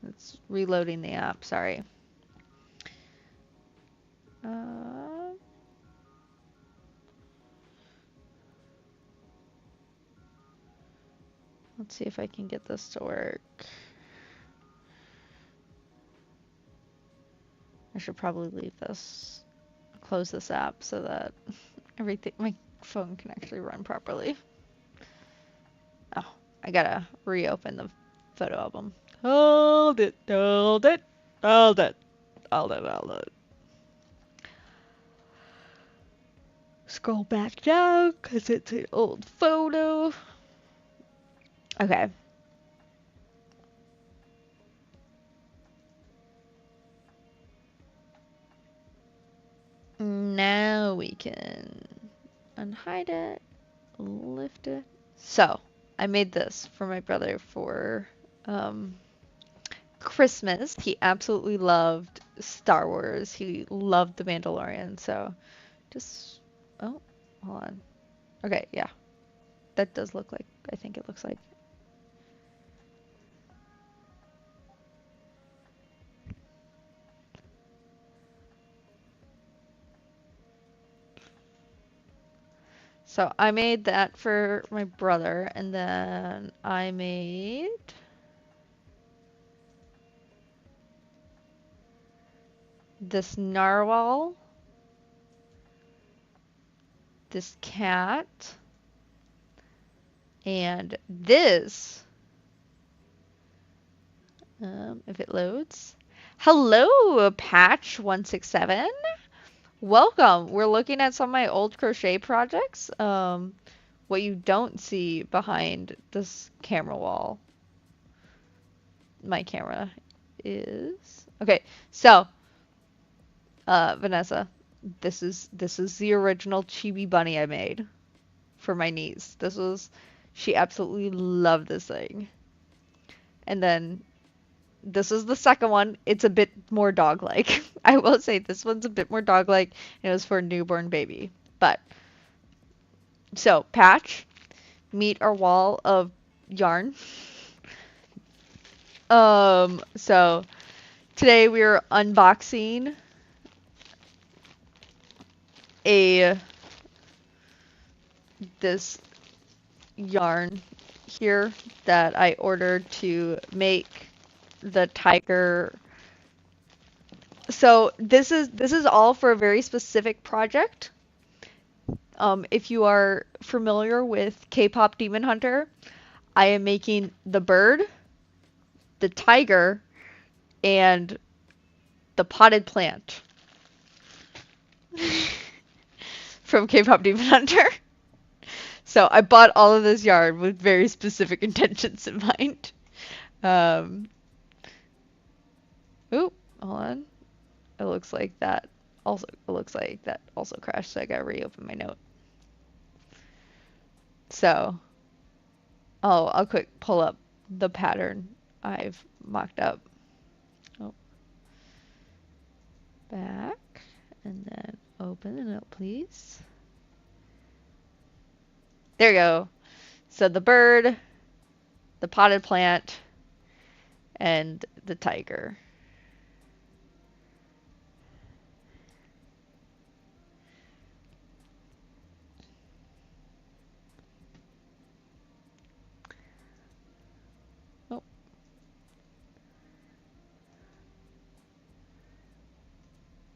Speaker 1: It's reloading the app. Sorry. Uh, let's see if I can get this to work. I should probably leave this, close this app so that everything, my phone can actually run properly. Oh, I gotta reopen the photo album. Hold it, hold it, hold it, hold it, hold it. Scroll back down because it's an old photo. Okay. Now we can unhide it, lift it. So, I made this for my brother for Christmas. He absolutely loved Star Wars. He loved The Mandalorian. So, just, oh, hold on. Okay, yeah. That does look like, I think it looks like. So I made that for my brother, and then I made this narwhal, this cat, and this, if it loads. Hello, Patch167. Welcome. We're looking at some of my old crochet projects. What you don't see behind this camera wall, my camera is okay. So, Vanessa, this is the original Chibi bunny I made for my niece. This was She absolutely loved this thing. And then this is the second one. It's a bit more dog-like. I will say this one's a bit more dog-like, and it was for a newborn baby. But, so, patch, meet our wall of yarn. So, today we're unboxing this yarn here that I ordered to make the tiger. So this is all for a very specific project. If you are familiar with K-pop Demon Hunter, I am making the bird, the tiger, and the potted plant from K-pop Demon Hunter. So I bought all of this yarn with very specific intentions in mind. Oop, hold on. It looks like that also crashed, so I gotta reopen my note. So, I'll quick pull up the pattern I've mocked up. Oh, back, and then open the note, please. There you go. So the bird, the potted plant, and the tiger. Oh.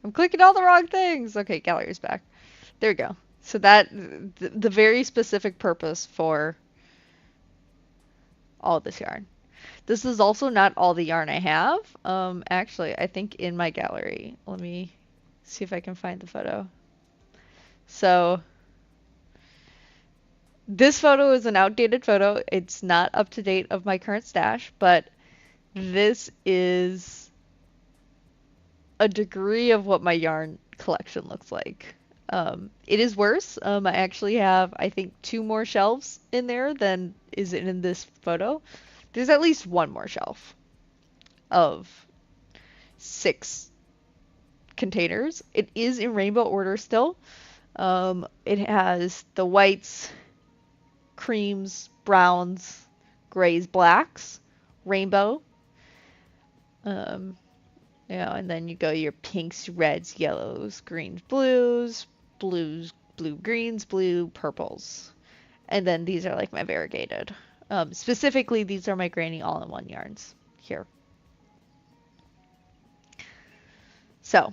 Speaker 1: I'm clicking all the wrong things. Okay, gallery's back. There we go. So that, the very specific purpose for all this yarn. This is also not all the yarn I have. Actually, I think in my gallery. Let me see if I can find the photo. So, this photo is an outdated photo. It's not up to date of my current stash, but this is a degree of what my yarn collection looks like. It is worse. I actually have, I think, 2 more shelves in there than is in this photo. There's at least 1 more shelf of 6 containers. It is in rainbow order still. It has the whites, creams, browns, grays, blacks, rainbow. And then you go your pinks, reds, yellows, greens, blues, blue, greens, blue, purples. And then these are like my variegated. Specifically, these are my Granny all-in-one yarns here. So,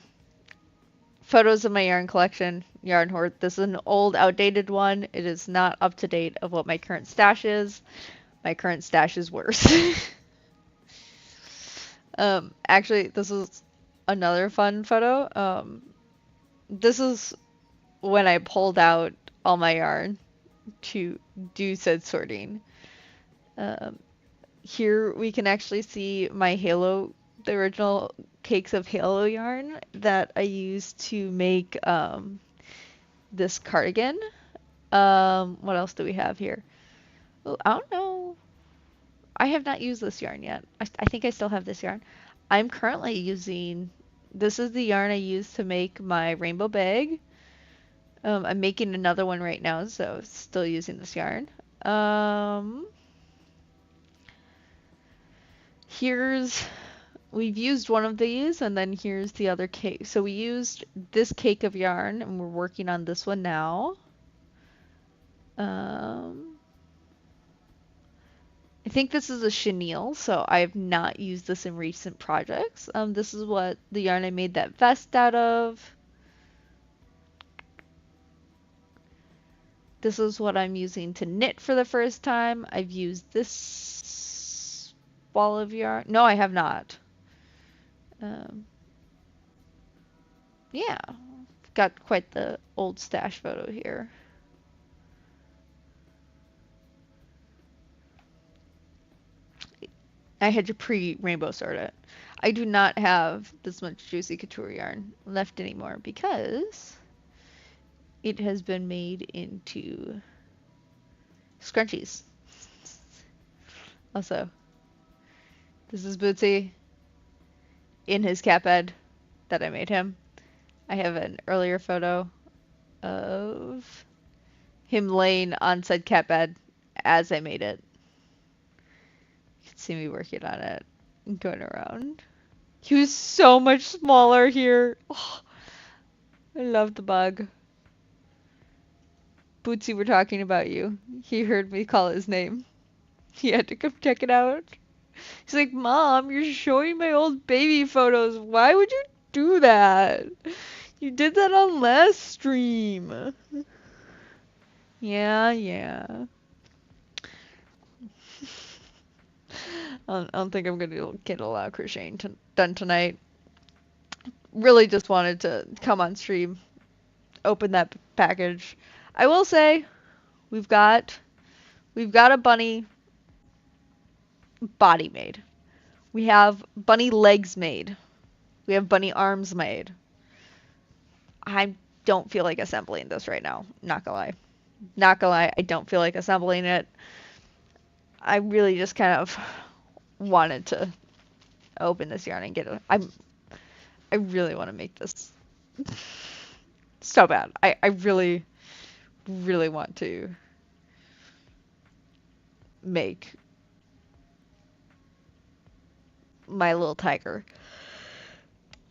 Speaker 1: photos of my yarn collection, yarn hoard. This is an old, outdated one. It is not up to date of what my current stash is. My current stash is worse. Actually, this is another fun photo. This is when I pulled out all my yarn to do said sorting. Here we can actually see my Halo, the original cakes of Halo yarn that I used to make this cardigan. What else do we have here? Oh, I don't know. I have not used this yarn yet. I think I still have this yarn. I'm currently using, this is the yarn I used to make my rainbow bag. I'm making another one right now, so still using this yarn. We've used one of these, and then here's the other cake. So we used this cake of yarn, and we're working on this one now. I think this is a chenille, so I have not used this in recent projects. This is what the yarn I made that vest out of. This is what I'm using to knit for the first time. I've used this ball of yarn. No, I have not. Yeah, got quite the old stash photo here. I had to pre-rainbow sort it. I do not have this much Juicy Couture yarn left anymore because it has been made into scrunchies. Also, this is Bootsy in his cat bed that I made him. I have an earlier photo of him laying on said cat bed as I made it. You can see me working on it and going around. He was so much smaller here. Oh, I love the bug. Bootsy, we're talking about you. He heard me call his name. He had to come check it out. He's like, Mom, you're showing my old baby photos. Why would you do that? You did that on last stream. Yeah, yeah. I don't think I'm gonna get a lot of crocheting done tonight. Really just wanted to come on stream, open that package. I will say, we've got a bunny body made. We have bunny legs made. We have bunny arms made. I don't feel like assembling this right now. Not gonna lie. Not gonna lie, I don't feel like assembling it. I really just kind of wanted to open this yarn and get it. I really want to make this so bad. I really, really want to make my little tiger.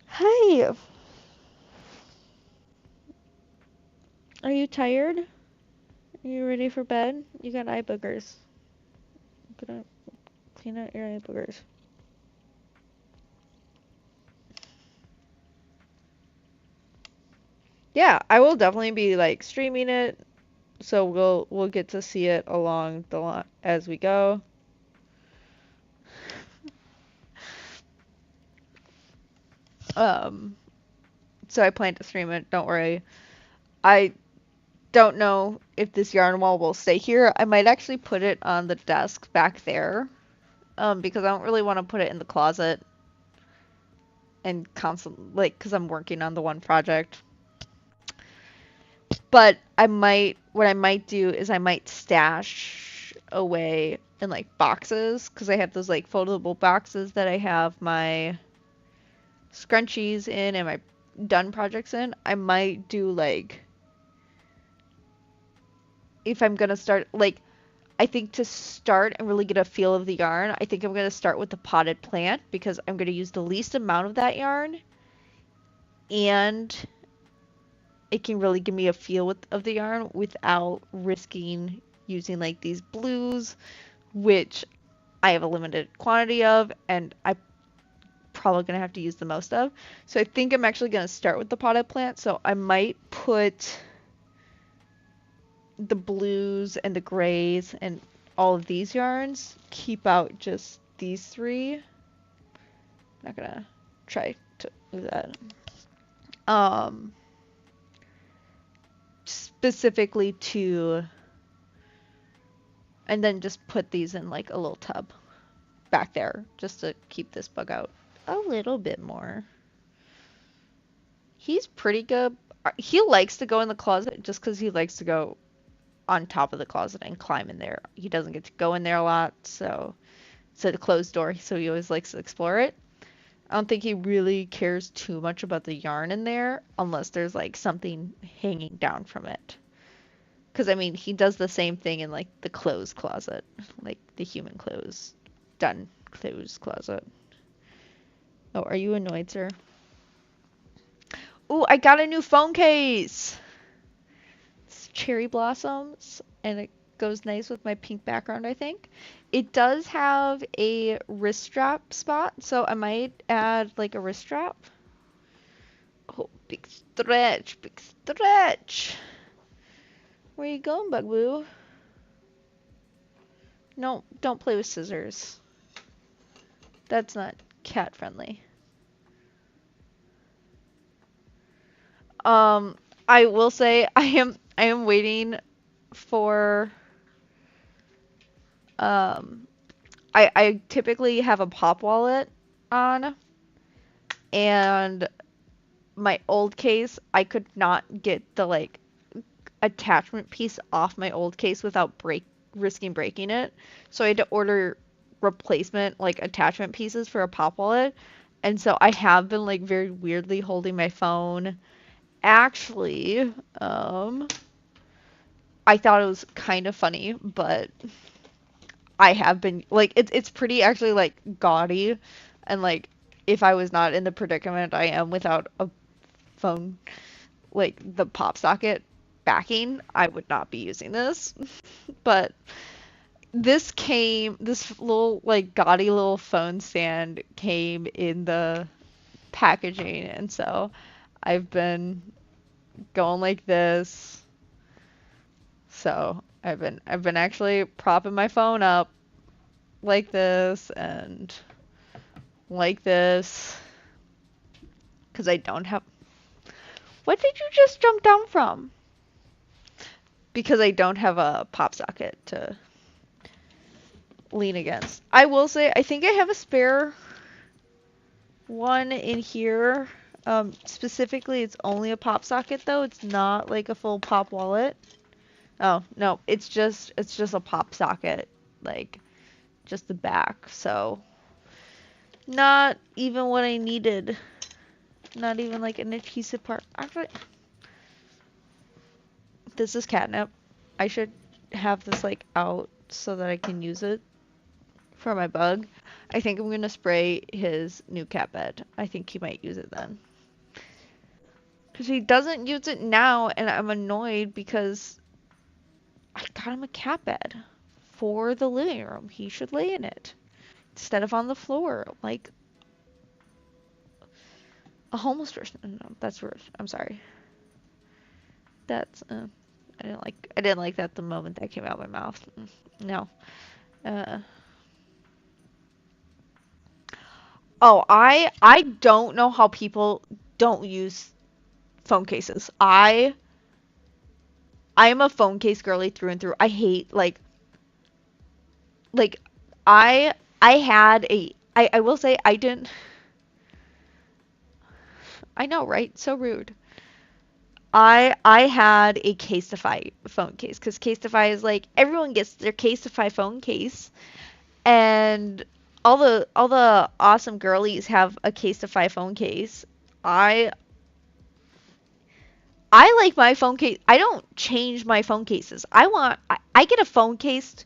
Speaker 1: Hey! Are you tired? Are you ready for bed? You got eye boogers. I'm gonna clean out your eye boogers. Yeah, I will definitely be like streaming it, so we'll get to see it along the line as we go. So I plan to stream it. Don't worry. I don't know if this yarn wall will stay here. I might actually put it on the desk back there, because I don't really want to put it in the closet and constantly, like, because I'm working on the one project. But what I might do is I might stash away in like boxes, because I have those like foldable boxes that I have my scrunchies in and my done projects in. I might do like, if I'm gonna start, like, I think to start and really get a feel of the yarn, I think I'm gonna start with the potted plant, because I'm gonna use the least amount of that yarn, and it can really give me a feel of the yarn without risking using like these blues, which I have a limited quantity of, and I'm probably going to have to use the most of. So I think I'm actually going to start with the potted plant. So I might put the blues and the grays and all of these yarns, keep out just these three. I'm not going to try to do that. Specifically to, and then just put these in like a little tub back there just to keep this bug out a little bit more. He's pretty good. He likes to go in the closet just because he likes to go on top of the closet and climb in there. He doesn't get to go in there a lot, so it's a closed door, so he always likes to explore it. I don't think he really cares too much about the yarn in there unless there's like something hanging down from it. Because I mean, he does the same thing in like the clothes closet, like the human clothes, done clothes closet. Oh, are you annoyed, sir? Ooh, I got a new phone case! It's cherry blossoms, and it goes nice with my pink background, I think. It does have a wrist strap spot, so I might add like a wrist strap. Oh, big stretch, big stretch. Where you going, Bugaboo? No, don't play with scissors. That's not cat friendly. I will say I am waiting for I typically have a pop wallet on, and my old case, I could not get the like attachment piece off my old case without risking breaking it. So I had to order replacement like attachment pieces for a pop wallet. And so I have been like very weirdly holding my phone. Actually, I thought it was kind of funny, but I have been like it's pretty actually like gaudy, and like if I was not in the predicament I am without a phone, like the pop socket backing, I would not be using this. But this little like gaudy little phone stand came in the packaging, and so I've been going like this. So I've been actually propping my phone up like this and like this because I don't have. What did you just jump down from? Because I don't have a pop socket to lean against. I will say I think I have a spare one in here. Specifically, it's only a pop socket though. It's not like a full pop wallet. Oh no, it's just a pop socket, like just the back. So not even what I needed. Not even like an adhesive part. Actually, this is catnip. I should have this like out so that I can use it for my bug. I think I'm gonna spray his new cat bed. I think he might use it then. Because he doesn't use it now, and I'm annoyed because I got him a cat bed for the living room. He should lay in it instead of on the floor like a homeless person. No, that's rude. I'm sorry. That's I didn't like that the moment that came out of my mouth. No. Uh, oh, I don't know how people don't use phone cases. I am a phone case girly through and through. I hate like I I had a I will say I didn't. I know, right? So rude. I had a Casetify phone case because Casetify is like everyone gets their Casetify phone case, and all the awesome girlies have a Casetify phone case. I I like my phone case. I don't change my phone cases. I get a phone case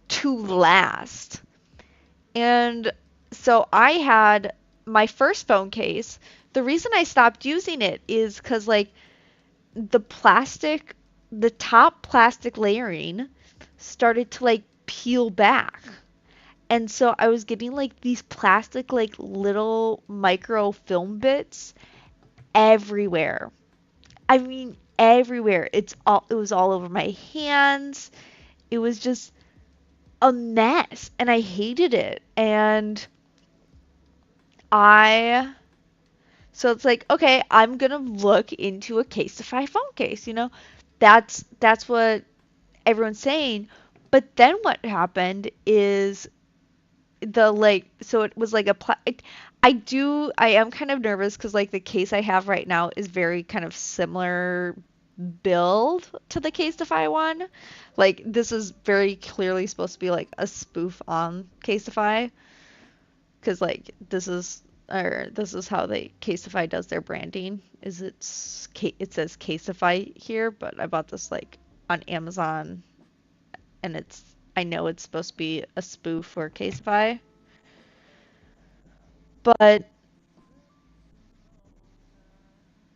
Speaker 1: to last. And so I had my first phone case. The reason I stopped using it is because like the plastic, the top plastic layering started to like peel back. And so I was getting like these plastic like little micro film bits everywhere. I mean everywhere. It was all over my hands. It was just a mess and I hated it. And I so it's like, okay, I'm gonna look into a Casetify phone case, you know? That's what everyone's saying. But then what happened is the like so it was like I am kind of nervous because like the case I have right now is very kind of similar build to the Casetify one. Like this is very clearly supposed to be like a spoof on Casetify because like this is how they Casetify does their branding is it says Casetify here, but I bought this like on Amazon and I know it's supposed to be a spoof for Casetify, but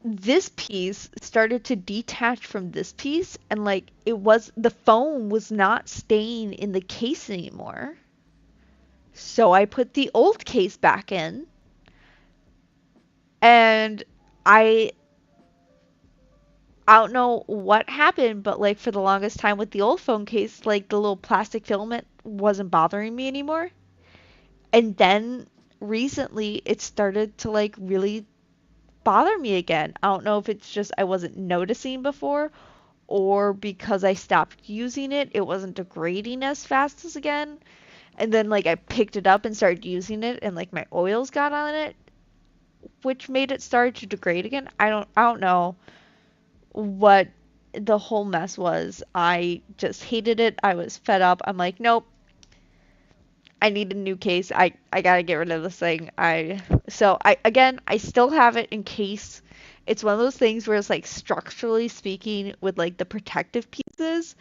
Speaker 1: this piece started to detach from this piece and like it was the phone was not staying in the case anymore. So I put the old case back in and I I don't know what happened, but like for the longest time with the old phone case, like the little plastic filament wasn't bothering me anymore. And then recently it started to like really bother me again. I don't know if it's just I wasn't noticing before or because I stopped using it, it wasn't degrading as fast as again. And then like I picked it up and started using it and like my oils got on it, which made it start to degrade again. I don't know what the whole mess was. I just hated it. I was fed up. I'm like, nope. I need a new case. I gotta get rid of this thing. I still have it in case. It's one of those things where it's like structurally speaking with like the protective pieces,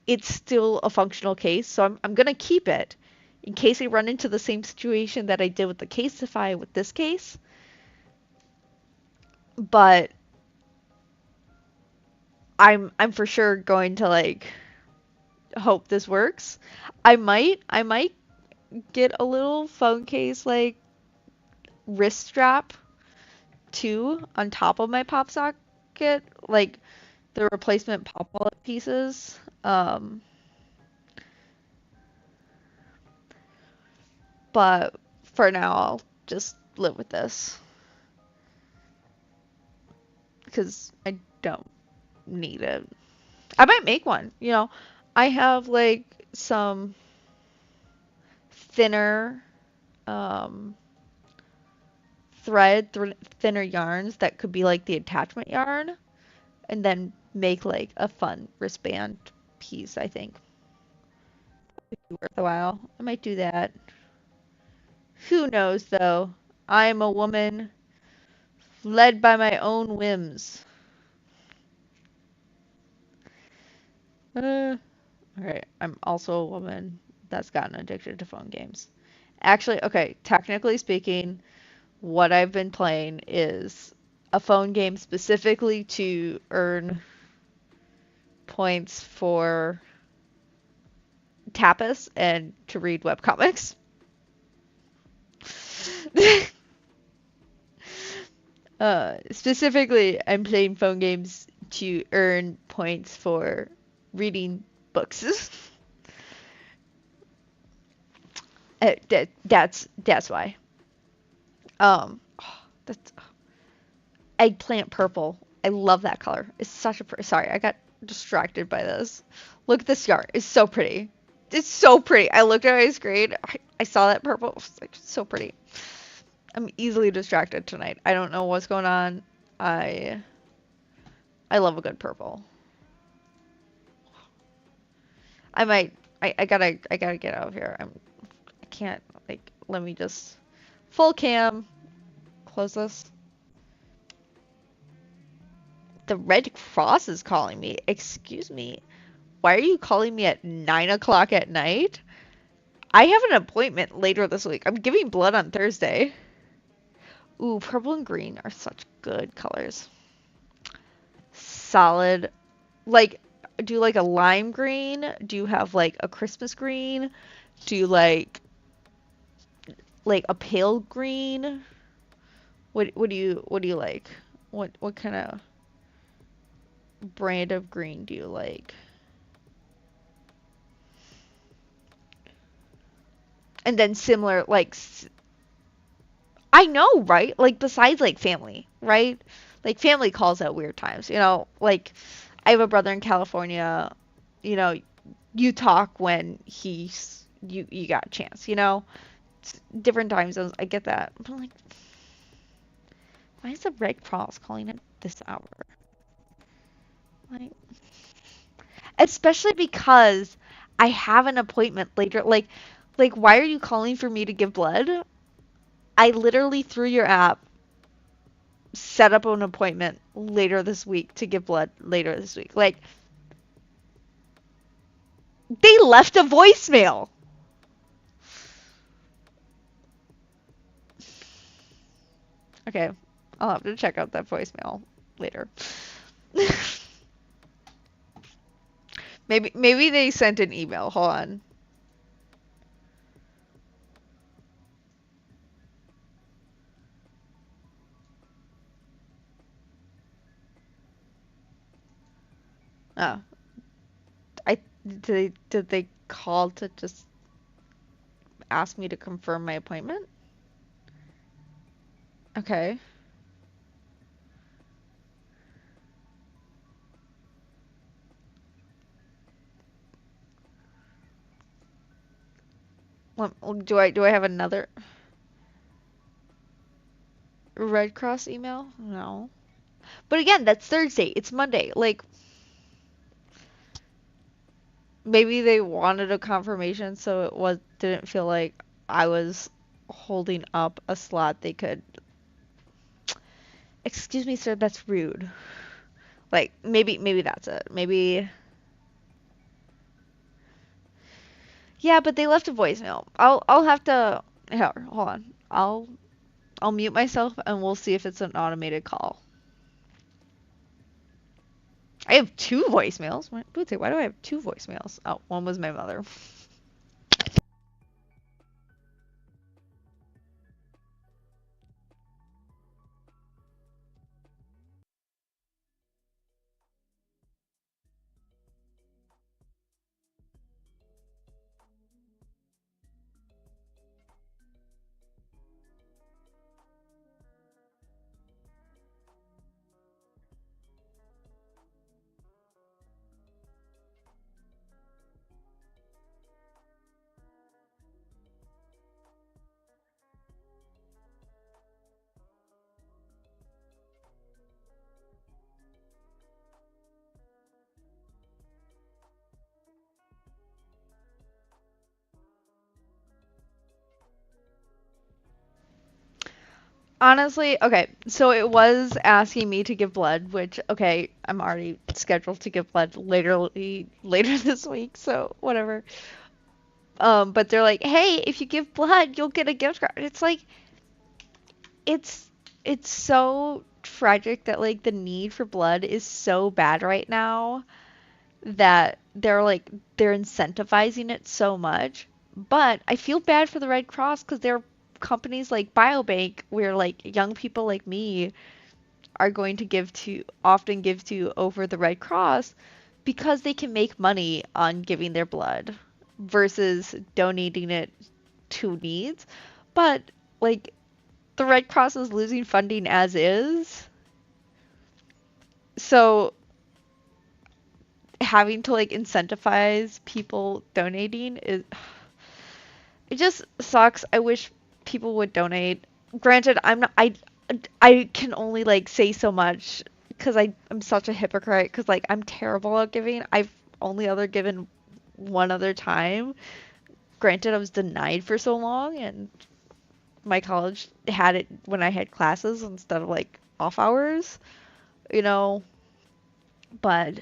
Speaker 1: it's still a functional case. So I'm gonna keep it in case I run into the same situation that I did with the Casetify with this case. But I'm for sure going to like hope this works. I might get a little phone case like wrist strap too on top of my pop socket, like the replacement pop wallet pieces. But for now, I'll just live with this because I don't need it. I might make one, you know. I have like some thinner um, thinner yarns that could be like the attachment yarn, and then make like a fun wristband piece, I think. It'd be worth a while. I might do that. Who knows though? I'm a woman led by my own whims. Alright, I'm also a woman that's gotten addicted to phone games. Actually, okay, technically speaking, what I've been playing is a phone game specifically to earn points for tapas and to read webcomics. Specifically, I'm playing phone games to earn points for reading books. That's why. That's eggplant purple. I love that color. It's such a pretty. Sorry, I got distracted by this. Look at this yarn. It's so pretty. It's so pretty. I looked at my screen. I saw that purple. It's like so pretty. I'm easily distracted tonight. I don't know what's going on. I I love a good purple. I might. I gotta get out of here. I can't. Like, let me just full cam. Close this. The Red Cross is calling me. Excuse me. Why are you calling me at 9 o'clock at night? I have an appointment later this week. I'm giving blood on Thursday. Ooh, purple and green are such good colors. Solid. Like, do you like a lime green? Do you have like a Christmas green? Do you like a pale green? What do you like? What kind of brand of green do you like? And then similar like I know, right? Like besides like family, right? Like family calls at weird times, you know? Like I have a brother in California, you know, you talk when you got a chance, you know? It's different time zones. I get that. But I'm like, why is the Red Cross calling at this hour? Like, especially because I have an appointment later. Like why are you calling for me to give blood? I literally through your app set up an appointment later this week to give blood later this week. Like they left a voicemail. Okay, I'll have to check out that voicemail later. Maybe they sent an email. Hold on. Oh, I did they call to just ask me to confirm my appointment? Okay. Do I have another Red Cross email? No. But again, that's Thursday. It's Monday. Like maybe they wanted a confirmation so it was didn't feel like I was holding up a slot they could. Excuse me, sir, that's rude. Like maybe that's it. Maybe yeah, but they left a voicemail. I'll have to here, hold on. I'll mute myself and we'll see if it's an automated call. I have two voicemails. Bootsy, why do I have two voicemails? Oh, one was my mother. Honestly, okay, so it was asking me to give blood, which okay, I'm already scheduled to give blood later this week, so whatever. But they're like, "Hey, if you give blood, you'll get a gift card." It's like it's it's so tragic that like the need for blood is so bad right now that they're incentivizing it so much. But I feel bad for the Red Cross because there are companies like Biobank where like young people like me are going to often give to over the Red Cross because they can make money on giving their blood versus donating it to needs. But like the Red Cross is losing funding as is. So having to like incentivize people donating is it just sucks. I wish people would donate. Granted, I'm not I can only like say so much because I'm such a hypocrite because like I'm terrible at giving. I've only other given one other time. Granted, I was denied for so long and my college had it when I had classes instead of like off hours, you know, but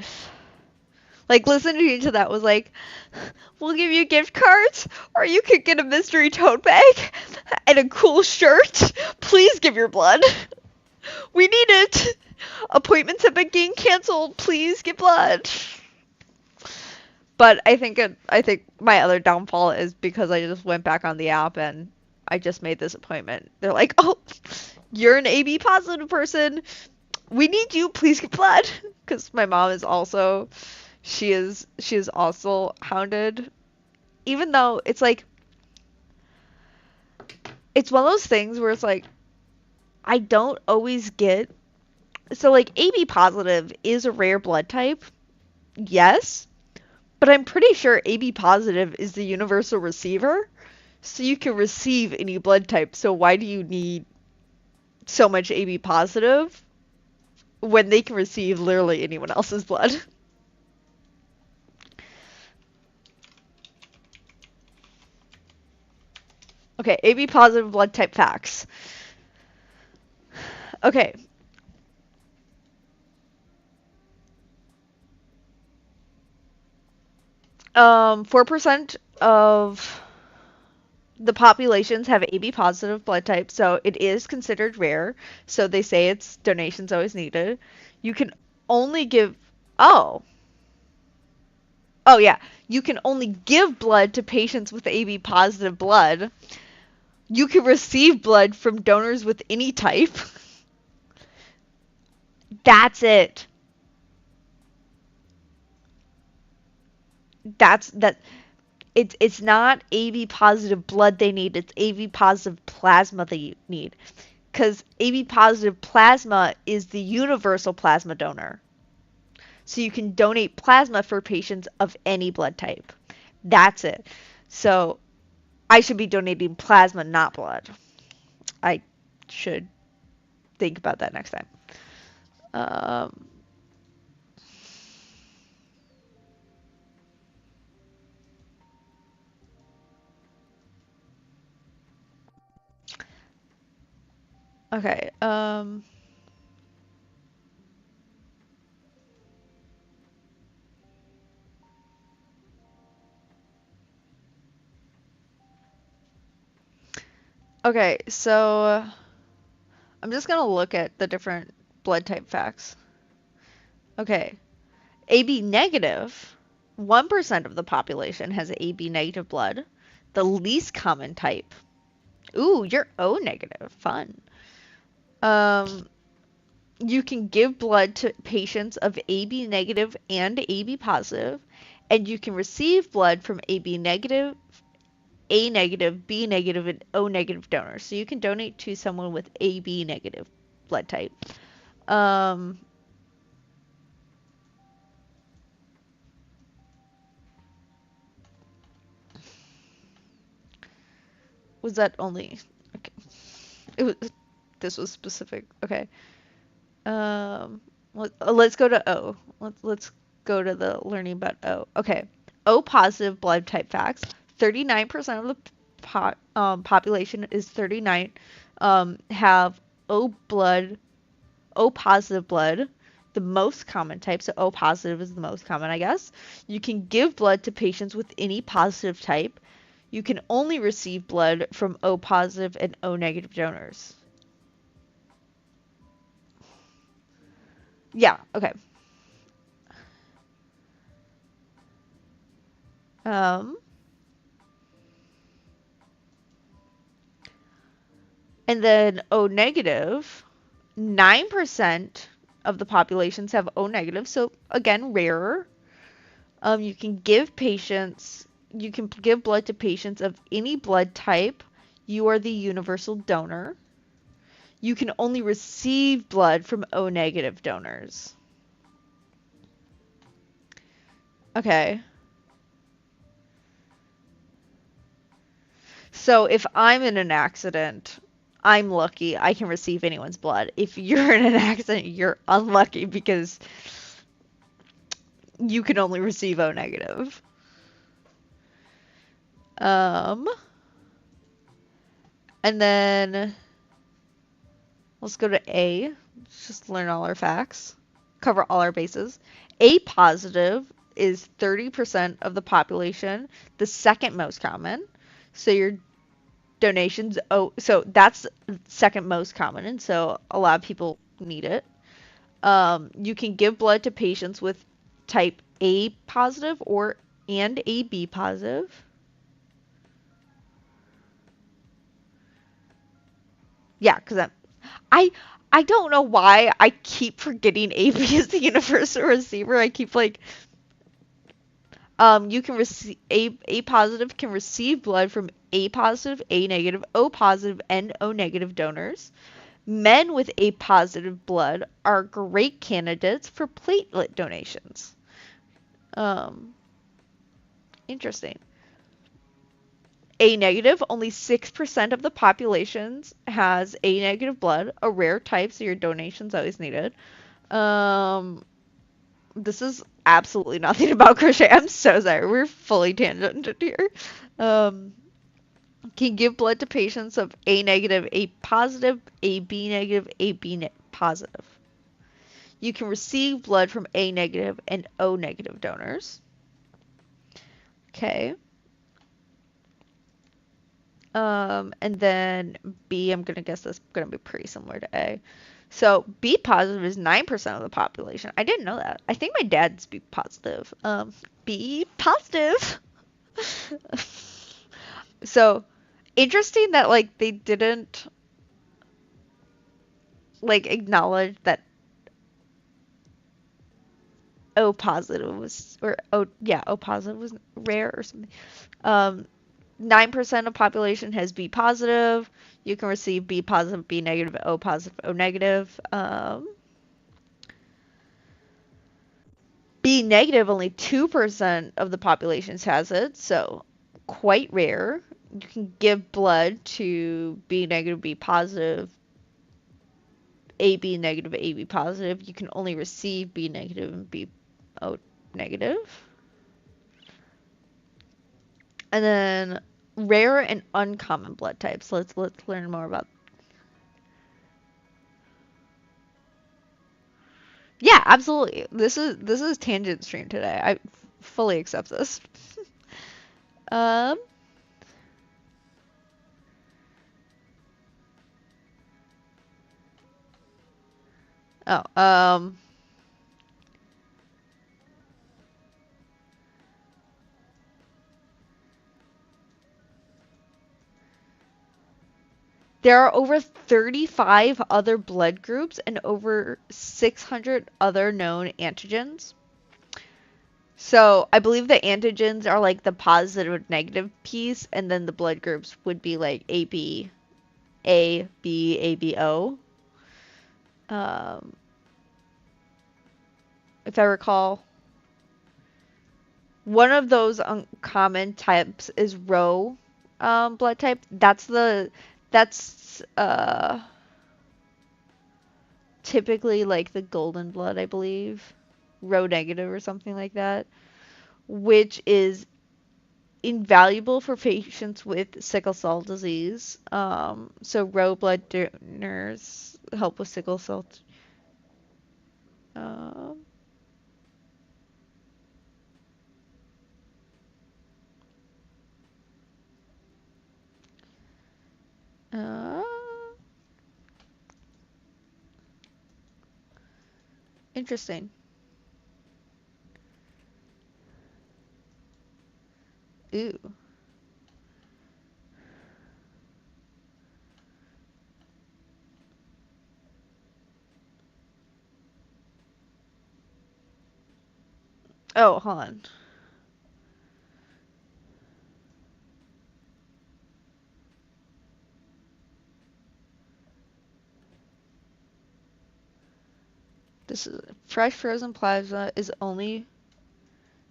Speaker 1: like listening to that was like, we'll give you gift cards, or you could get a mystery tote bag and a cool shirt. Please give your blood. We need it. Appointments have been getting canceled. Please give blood. But I think my other downfall is because I just went back on the app and I just made this appointment. They're like, "Oh, you're an AB positive person. We need you. Please give blood." Because my mom is also, she is also hounded. Even though it's like, it's one of those things where it's like, I don't always get. So like AB positive is a rare blood type, yes, but I'm pretty sure AB positive is the universal receiver, so you can receive any blood type. So why do you need so much AB positive when they can receive literally anyone else's blood? Okay, AB positive blood type facts. Okay. 4% of the populations have AB positive blood type, so it is considered rare. So they say it's donations always needed. You can only give, oh, oh yeah, you can only give blood to patients with AB positive blood. You can receive blood from donors with any type. That's it. That. It's not AB positive blood they need. It's AB positive plasma they need. Because AB positive plasma is the universal plasma donor. So you can donate plasma for patients of any blood type. That's it. So I should be donating plasma, not blood. I should think about that next time. Um, Okay, okay, so I'm just gonna look at the different blood type facts. Okay, AB negative, 1% of the population has AB negative blood, the least common type. Ooh, you're O negative, fun. Um, you can give blood to patients of AB negative and AB positive, and you can receive blood from AB negative, A negative, B negative, and O negative donors. So you can donate to someone with AB negative blood type. Um, was that only? Okay. It was. This was specific. Okay. Let's go to O. Let's go to the learning about O. Okay. O positive blood type facts. 39% of the population is 39 have O blood, O positive blood, the most common type. So O positive is the most common, I guess. You can give blood to patients with any positive type. You can only receive blood from O positive and O negative donors. Yeah, okay. Um, and then O negative, 9% of the populations have O negative, so again, rarer. You can give blood to patients of any blood type. You are the universal donor. You can only receive blood from O negative donors. Okay. So if I'm in an accident, I'm lucky. I can receive anyone's blood. If you're in an accident, you're unlucky because you can only receive O negative. Um, and then let's go to A. Let's just learn all our facts, cover all our bases. A positive is 30% of the population, the second most common. So your donations, oh, so that's second most common, and so a lot of people need it. You can give blood to patients with type A positive or and AB positive. Yeah, because I I don't know why I keep forgetting AB is the universal receiver. I keep like you can receive A positive can receive blood from A positive, A negative, O positive, and O negative donors. Men with A positive blood are great candidates for platelet donations. Um, Interesting. A negative, only 6% of the population has A negative blood, a rare type, so your donation's always needed. Um, this is absolutely nothing about crochet. I'm so sorry. We're fully tangented here. Um, can give blood to patients of A negative, A positive, AB negative, positive. You can receive blood from A negative and O negative donors. Okay. And then B, I'm gonna guess that's gonna be pretty similar to A. So B positive is 9% of the population. I didn't know that. I think my dad's B positive. B positive. So interesting that like they didn't like acknowledge that O positive was or O yeah, O positive was rare or something. Um 9% of population has B positive. You can receive B positive, B negative, O positive, O negative. B negative, only 2% of the population has it, so quite rare. You can give blood to B negative, B positive, AB negative, AB positive. You can only receive B negative and B O negative. And then rare and uncommon blood types. Let's learn more about. Yeah, absolutely. This is tangent stream today. I fully accept this. Um, oh, there are over 35 other blood groups and over 600 other known antigens. So I believe the antigens are like the positive negative piece, and then the blood groups would be like AB, A, B, A, B, O. Um, if I recall, one of those uncommon types is Rho blood type. That's typically like the golden blood, I believe. Rho negative or something like that, which is invaluable for patients with sickle cell disease. So Rho blood donors help with sickle cell. Um, uh, Interesting. Ooh. Oh, hold on. This is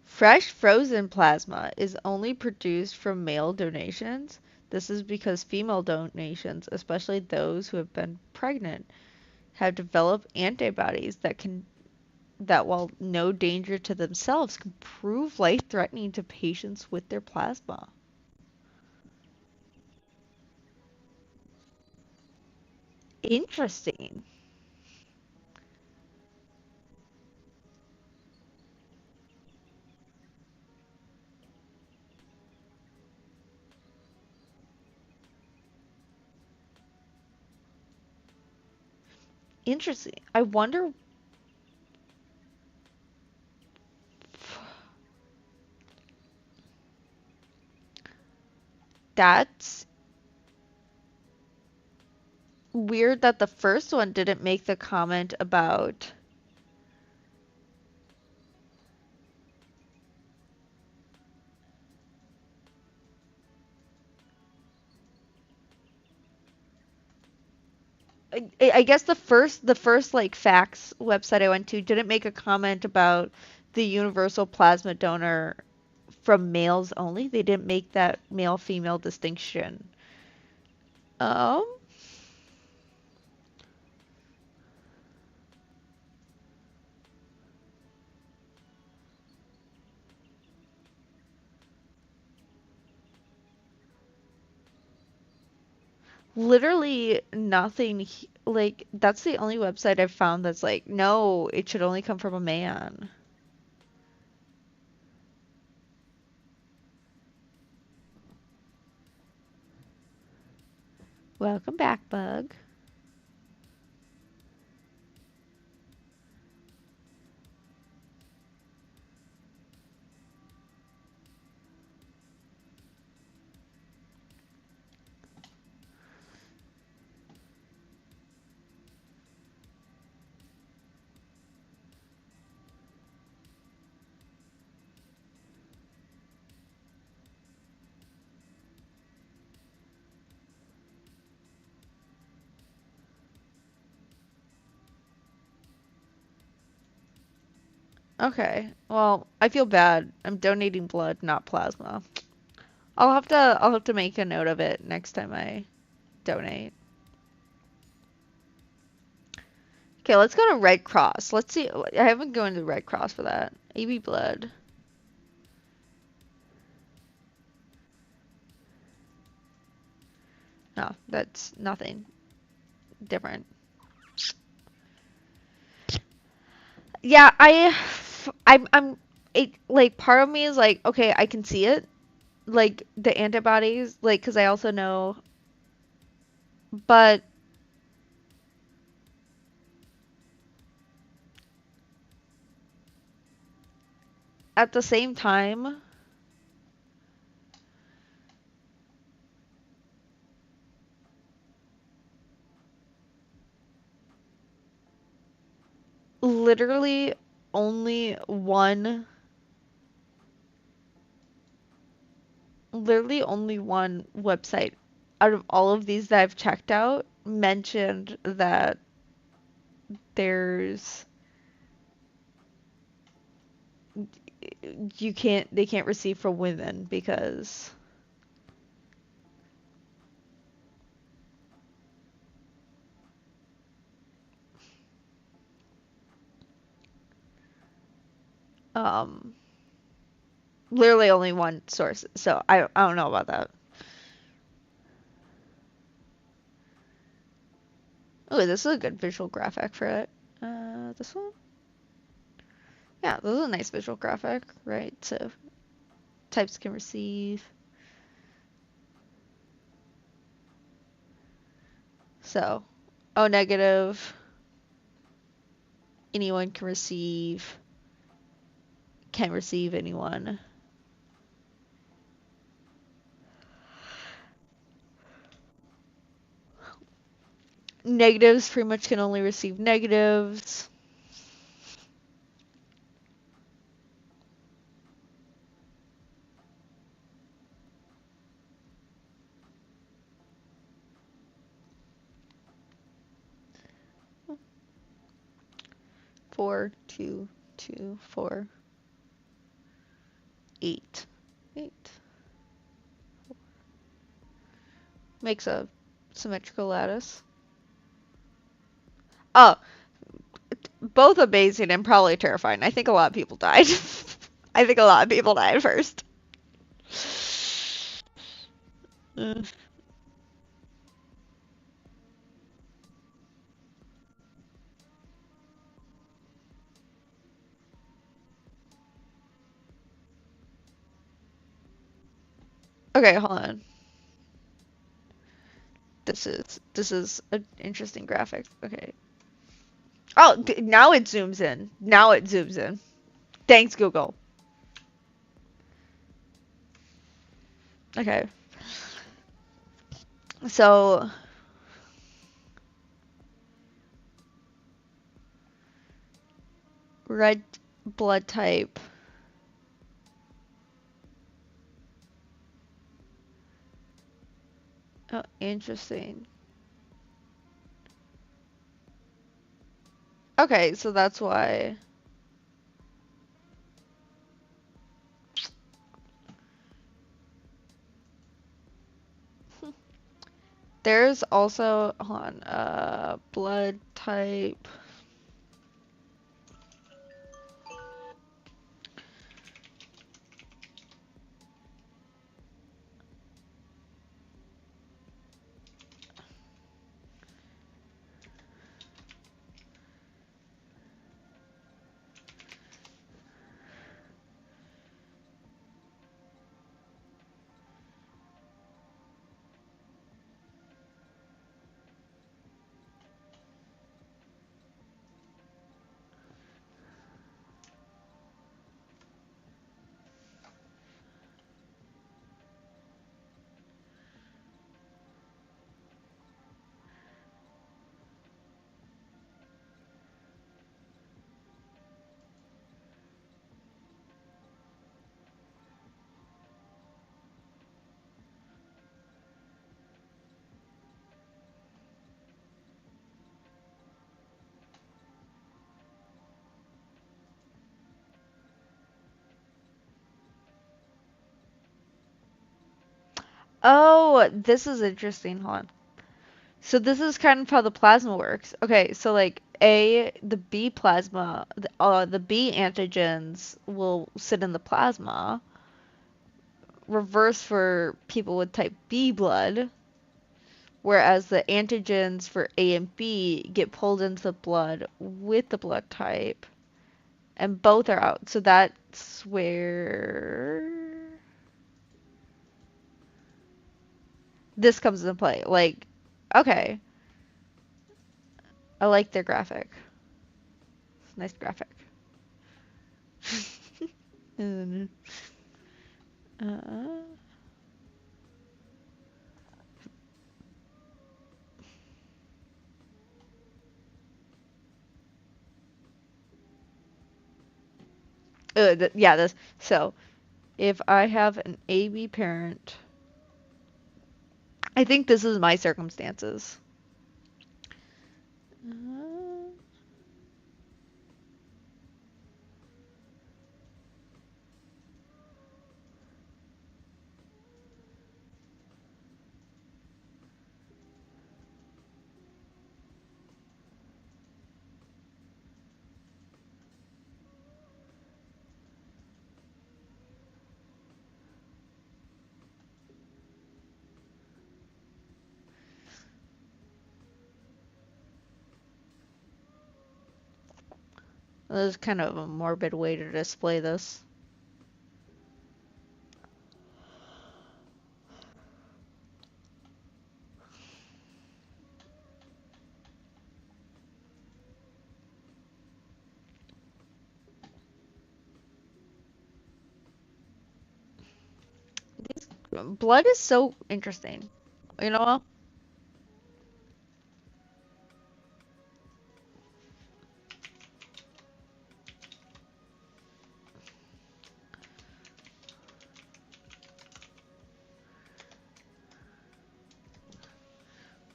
Speaker 1: fresh frozen plasma is only produced from male donations. This is because female donations, especially those who have been pregnant, have developed antibodies that while no danger to themselves can prove life-threatening to patients with their plasma. Interesting. Interesting. I wonder that's weird that the first one didn't make the comment about. I guess the first like facts website I went to didn't make a comment about the universal plasma donor from males only. They didn't make that male female distinction. Um, Literally nothing. Like that's the only website I've found that's like, no, it should only come from a man. Welcome back, Bug. Okay. Well, I feel bad. I'm donating blood, not plasma. I'll have to make a note of it next time I donate. Okay, let's go to Red Cross. Let's see. I haven't gone to Red Cross for that. AB blood. No, that's nothing different. Yeah, I'm it, like part of me is like, okay, I can see it, like the antibodies, like because I also know, but at the same time, literally only one, literally only one website out of all of these that I've checked out mentioned that there's they can't receive from women because um literally only one source. So I don't know about that. Oh, this is a good visual graphic for it. This one? Yeah, this is a nice visual graphic, right? So types can receive. So O negative, anyone can receive anyone. Negatives pretty much can only receive negatives. Four, two, two, four, eight. Eight. Makes a symmetrical lattice. Oh, both amazing and probably terrifying. I think a lot of people died. I think a lot of people died first. Uh, okay, hold on. This is an interesting graphic. Okay. Oh, now it zooms in. Now it zooms in. Thanks, Google. Okay. So, red blood type. Oh, interesting. Okay, so that's why. There's also, hold on, blood type. Oh, this is interesting. Hold on. So this is kind of how the plasma works. Okay, so like the B plasma, the B antigens will sit in the plasma. Reverse for people with type B blood, whereas the antigens for A and B get pulled into the blood with the blood type, And both are out. So that's where this comes into play. Like, okay, I like their graphic. It's a nice graphic. And, uh, yeah, this. So, if I have an AB parent, I think this is my circumstances. Uh, this is kind of a morbid way to display this. Blood is so interesting. You know what?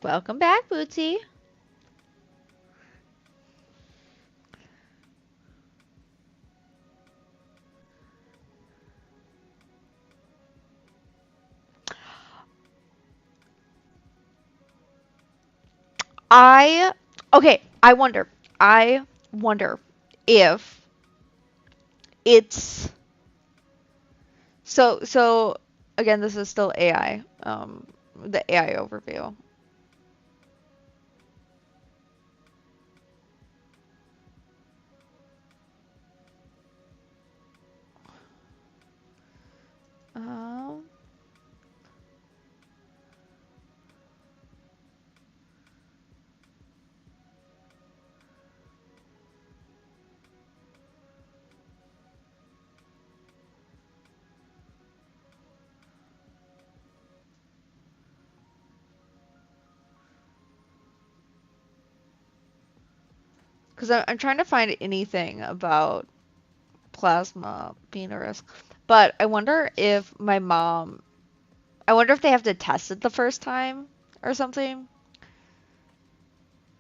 Speaker 1: Welcome back, Bootsy. I okay, I wonder if it's so again, this is still AI. The AI overview. Um, because I'm trying to find anything about plasma being a risk, but I wonder if they have to test it the first time or something.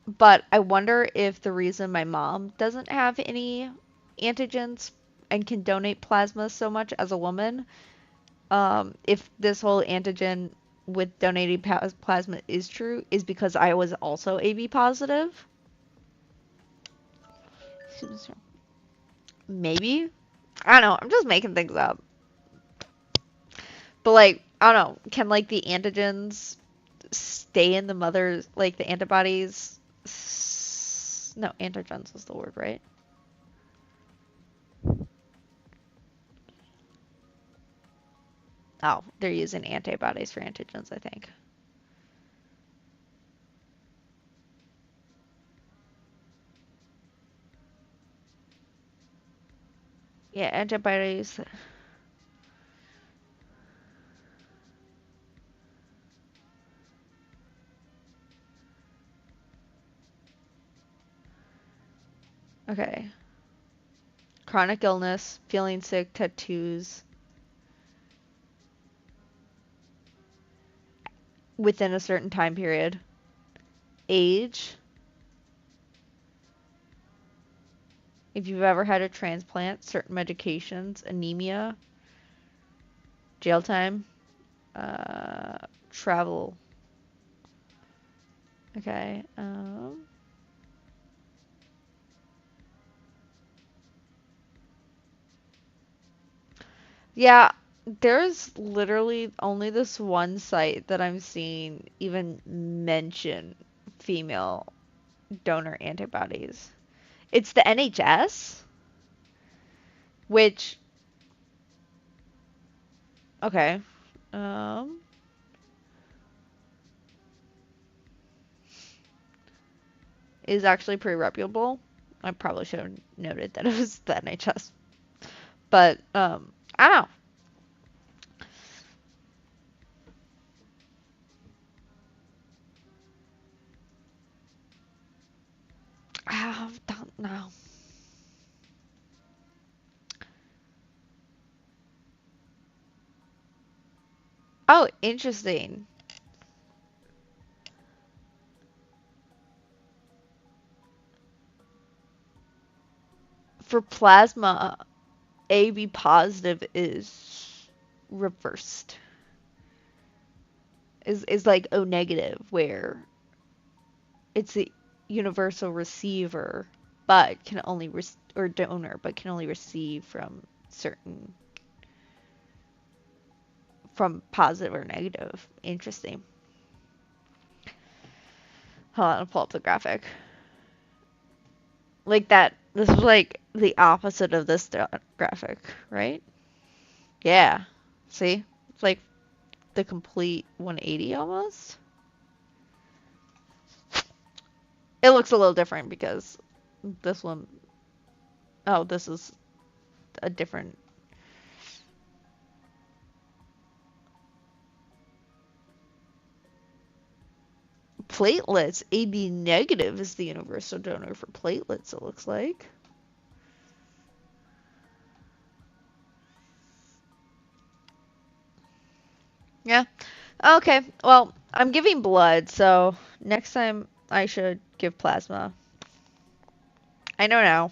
Speaker 1: But I wonder if the reason my mom doesn't have any antigens and can donate plasma so much as a woman, if this whole antigen with donating plasma is true, is because I was also AB positive. Maybe. I don't know. I'm just making things up. But like, I don't know. Can like the antigens stay in the mother's, like the antibodies? No, antigens is the word, right? Oh, they're using antibodies for antigens, I think. Yeah, antibodies. Okay. Chronic illness, feeling sick, tattoos within a certain time period, age, if you've ever had a transplant, certain medications, anemia, jail time, uh, travel. Okay. Yeah, there's literally only this one site that I'm seeing even mention female donor antibodies. It's the NHS. which, okay, um, is actually pretty reputable. I probably should have noted that it was the NHS, but I don't know. I don't know. Oh, interesting. For plasma, AB positive is reversed. Is like O negative, where it's a universal receiver, but can only or donor, but can only receive from certain from positive or negative. Interesting. Hold on, I'll pull up the graphic. Like that. This is like the opposite of this graphic, right? Yeah. See? It's like the complete 180 almost. It looks a little different because this one, oh, this is a different. Platelets, AB negative is the universal donor for platelets, it looks like. Yeah. Okay, well, I'm giving blood, so next time I should give plasma. I know now.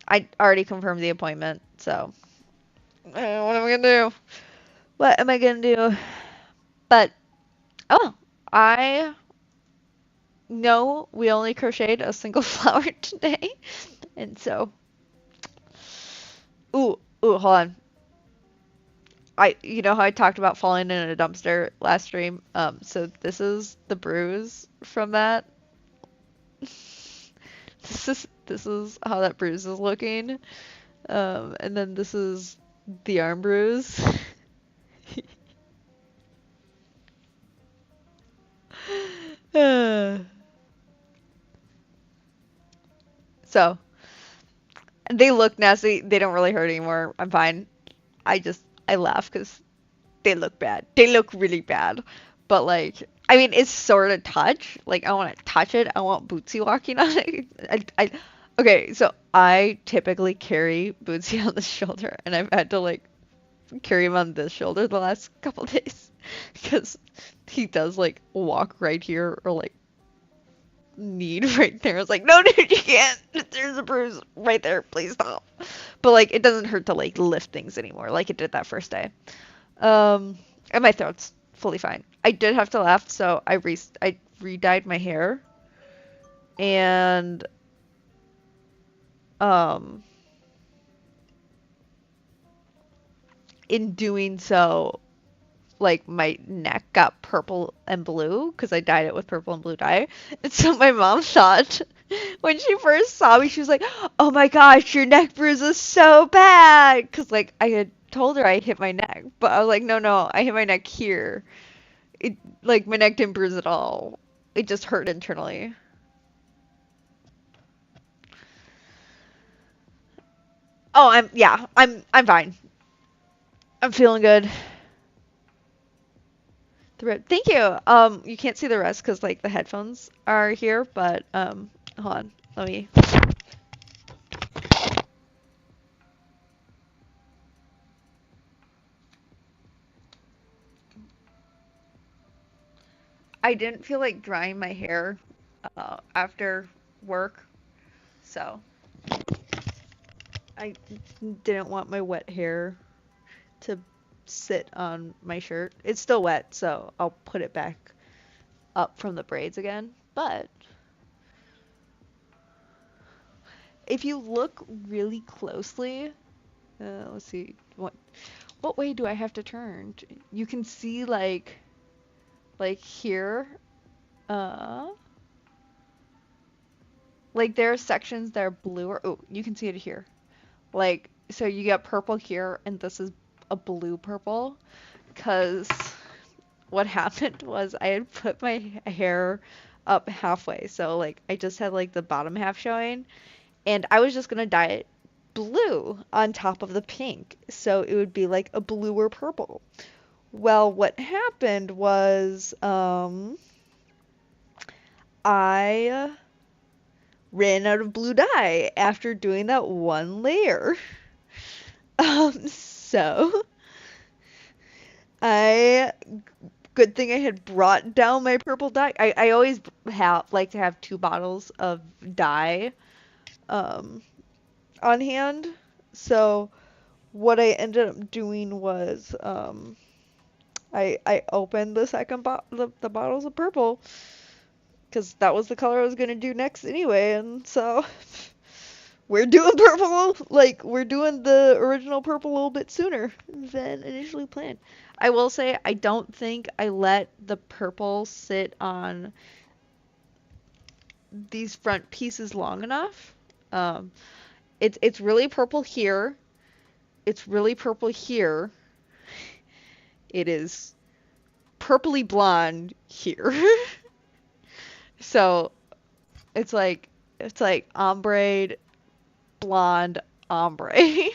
Speaker 1: I already confirmed the appointment, so what am I gonna do? What am I gonna do? But, oh, I know we only crocheted a single flower today, and so, ooh, hold on. You know how I talked about falling in a dumpster last stream? So this is the bruise from that. This is how that bruise is looking. And then this is the arm bruise. So they look nasty. They don't really hurt anymore. I'm fine. I laugh because they look bad. They look really bad. But like, I mean, it's sort of touch. Like, I want to touch it. I want Bootsy walking on it. Okay, so I typically carry Bootsy on the shoulder, and I've had to like carry him on this shoulder the last couple days because he does like walk right here or like need right there. It's like, no, dude, you can't. There's a bruise right there. Please stop. But like, it doesn't hurt to like lift things anymore, like it did that first day. And my throat's fully fine. I did have to laugh, so I re-dyed my hair, and in doing so, like my neck got purple and blue because I dyed it with purple and blue dye. And so my mom thought when she first saw me, she was like, "Oh my gosh, your neck bruise is so bad." Because like I had told her I hit my neck, but I was like, "No, I hit my neck here." It like my neck didn't bruise at all. It just hurt internally. Oh, I'm fine. I'm feeling good. Thank you. You can't see the rest because like the headphones are here, but hold on. Let me. I didn't feel like drying my hair after work, so I didn't want my wet hair to sit on my shirt. It's still wet, so I'll put it back up from the braids again. But if you look really closely, let's see, what way do I have to turn? You can see like here, uh, like there are sections that are blue, or oh, you can see it here. Like, so you get purple here, and this is a blue purple, because what happened was I had put my hair up halfway, so like I just had like the bottom half showing, and I was just gonna dye it blue on top of the pink, so it would be like a bluer purple. Well, what happened was I ran out of blue dye after doing that one layer. So I good thing I had brought down my purple dye. I always have like to have 2 bottles of dye um on hand. So what I ended up doing was I opened the second the bottles of purple because that was the color I was gonna do next anyway, and so we're doing purple, like we're doing the original purple a little bit sooner than initially planned. I will say I don't think I let the purple sit on these front pieces long enough. Um, it's really purple here. It's really purple here. It is purpley blonde here. So it's like ombre, blonde, ombre.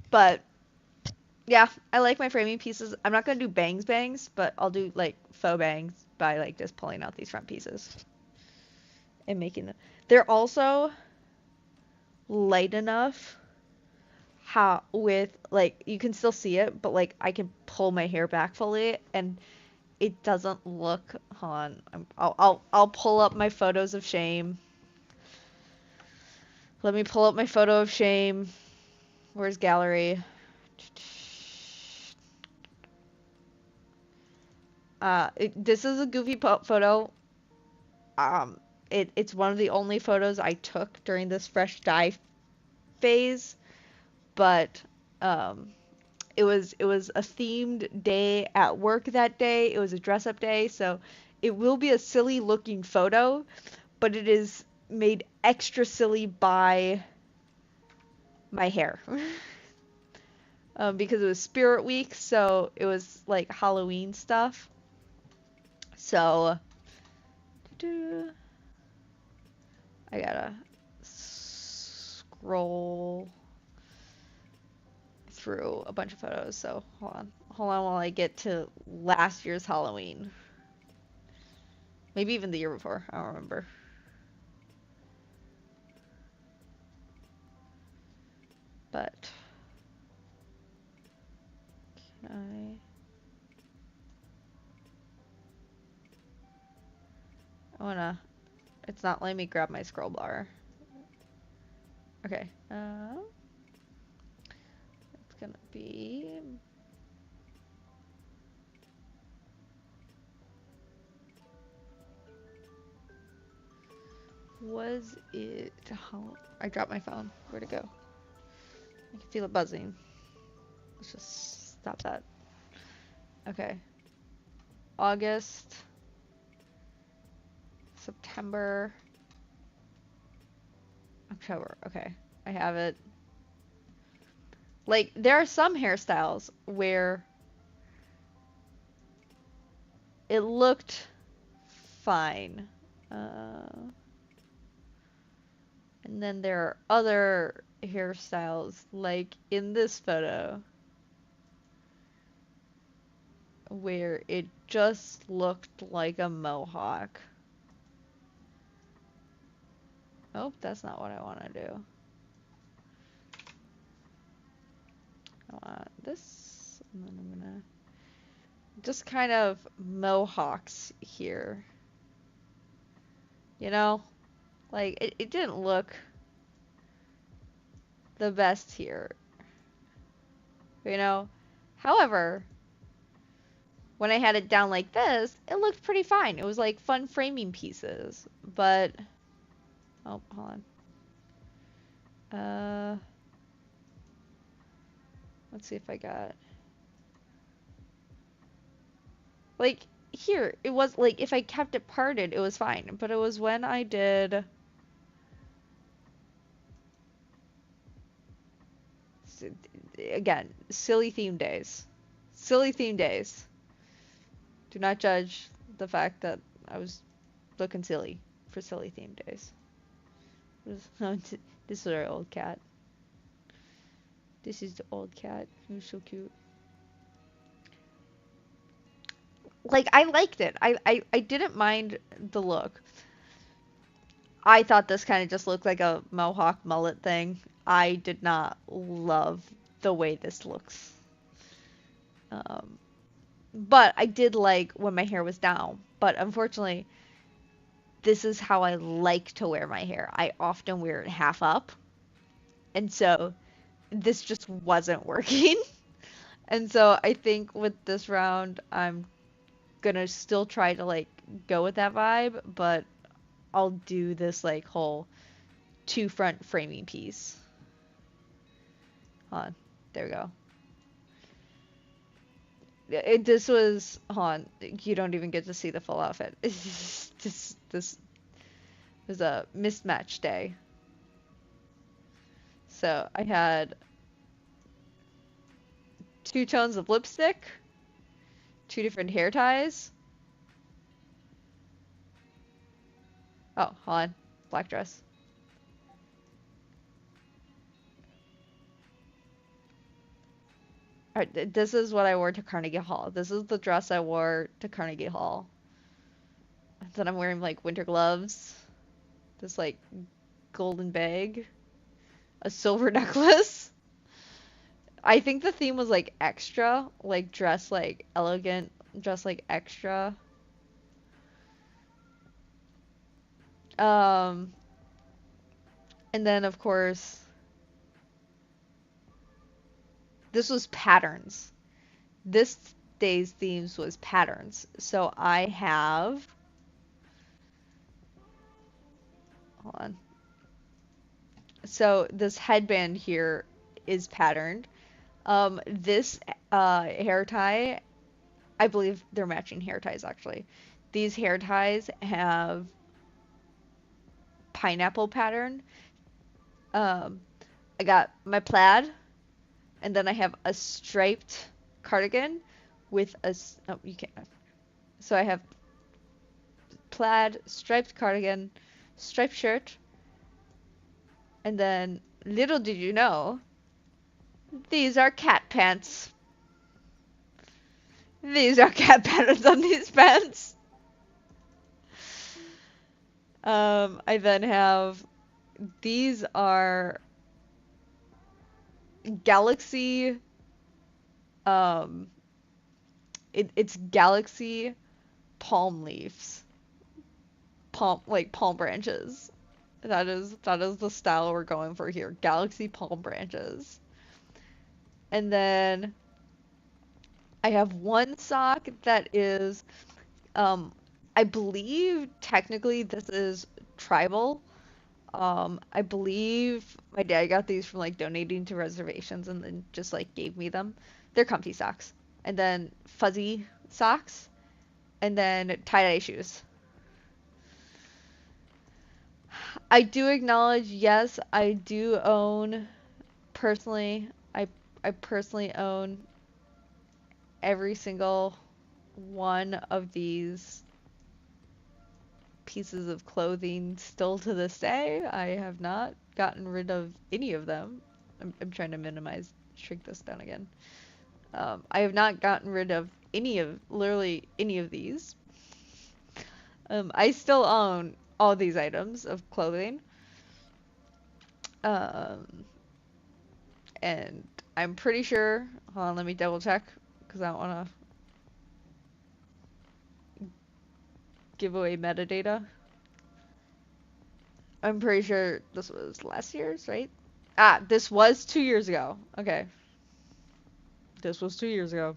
Speaker 1: But yeah, I like my framing pieces. I'm not gonna do bangs, but I'll do like faux bangs by like just pulling out these front pieces and making them. They're also light enough how with like you can still see it, but like I can pull my hair back fully and it doesn't look. Hold on, I'll pull up my photos of shame. Let me pull up my photo of shame. Where's gallery? This is a goofy photo. It's one of the only photos I took during this fresh dye phase, but it was a themed day at work that day. It was a dress up day, so it will be a silly looking photo, but it is made extra silly by my hair. Because it was Spirit Week, so it was like Halloween stuff. So I gotta scroll through a bunch of photos, so hold on while I get to last year's Halloween. Maybe even the year before, I don't remember. But can I wanna, it's not letting me grab my scroll bar. Okay, it's gonna be was it, I dropped my phone. Where'd it go? I can feel it buzzing. Let's just stop that. Okay. August, September, October. Okay. I have it. Like, there are some hairstyles where it looked fine. And then there are other hairstyles, like in this photo, where it just looked like a mohawk. Oh, that's not what I want to do. I want this, and then I'm gonna just kind of mohawks here. You know? Like, it didn't look the best here. You know? However, when I had it down like this, it looked pretty fine. It was like fun framing pieces. But, oh, hold on. Let's see if I got, like, here, it was like, if I kept it parted, it was fine. But it was when I did again, silly theme days. Silly theme days. Do not judge the fact that I was looking silly for silly theme days. This is our old cat. This is the old cat. He was so cute. Like, I liked it. I didn't mind the look. I thought this kind of just looked like a mohawk mullet thing. I did not love the way this looks. Um, but I did like when my hair was down. But unfortunately, this is how I like to wear my hair. I often wear it half up. And so this just wasn't working. And so I think with this round, I'm gonna still try to like go with that vibe, but I'll do this like whole two front framing piece. Hold on. There we go. This was, hold on, you don't even get to see the full outfit. This was a mismatch day. So I had 2 tones of lipstick, 2 different hair ties. Oh, hold on, black dress. Alright, this is what I wore to Carnegie Hall. This is the dress I wore to Carnegie Hall. Then I'm wearing like winter gloves, this like golden bag, a silver necklace. I think the theme was like extra, like dress like elegant, dress like extra. Um, and then of course, this was patterns. This day's themes was patterns. So I have, hold on. So this headband here is patterned. This hair tie, I believe they're matching hair ties actually. These hair ties have pineapple pattern. I got my plaid, and then I have a striped cardigan with a, oh, you can't. So I have plaid, striped cardigan, striped shirt, and then little did you know, these are cat pants. These are cat patterns on these pants. I then have, these are Galaxy, um, it's Galaxy palm leaves. Palm branches. That is the style we're going for here. Galaxy palm branches. And then I have one sock that is, I believe technically this is tribal. I believe my dad got these from like donating to reservations and then just like gave me them. They're comfy socks. And then fuzzy socks. And then tie-dye shoes. I do acknowledge, yes, I do own personally, I personally own every single one of these pieces of clothing still to this day. I have not gotten rid of any of them. I'm trying to minimize, shrink this down again. I have not gotten rid of literally any of these. I still own all these items of clothing. And I'm pretty sure, hold on, let me double check, because I don't want to give away metadata. I'm pretty sure this was last year's, right? Ah, this was 2 years ago. Okay. This was 2 years ago.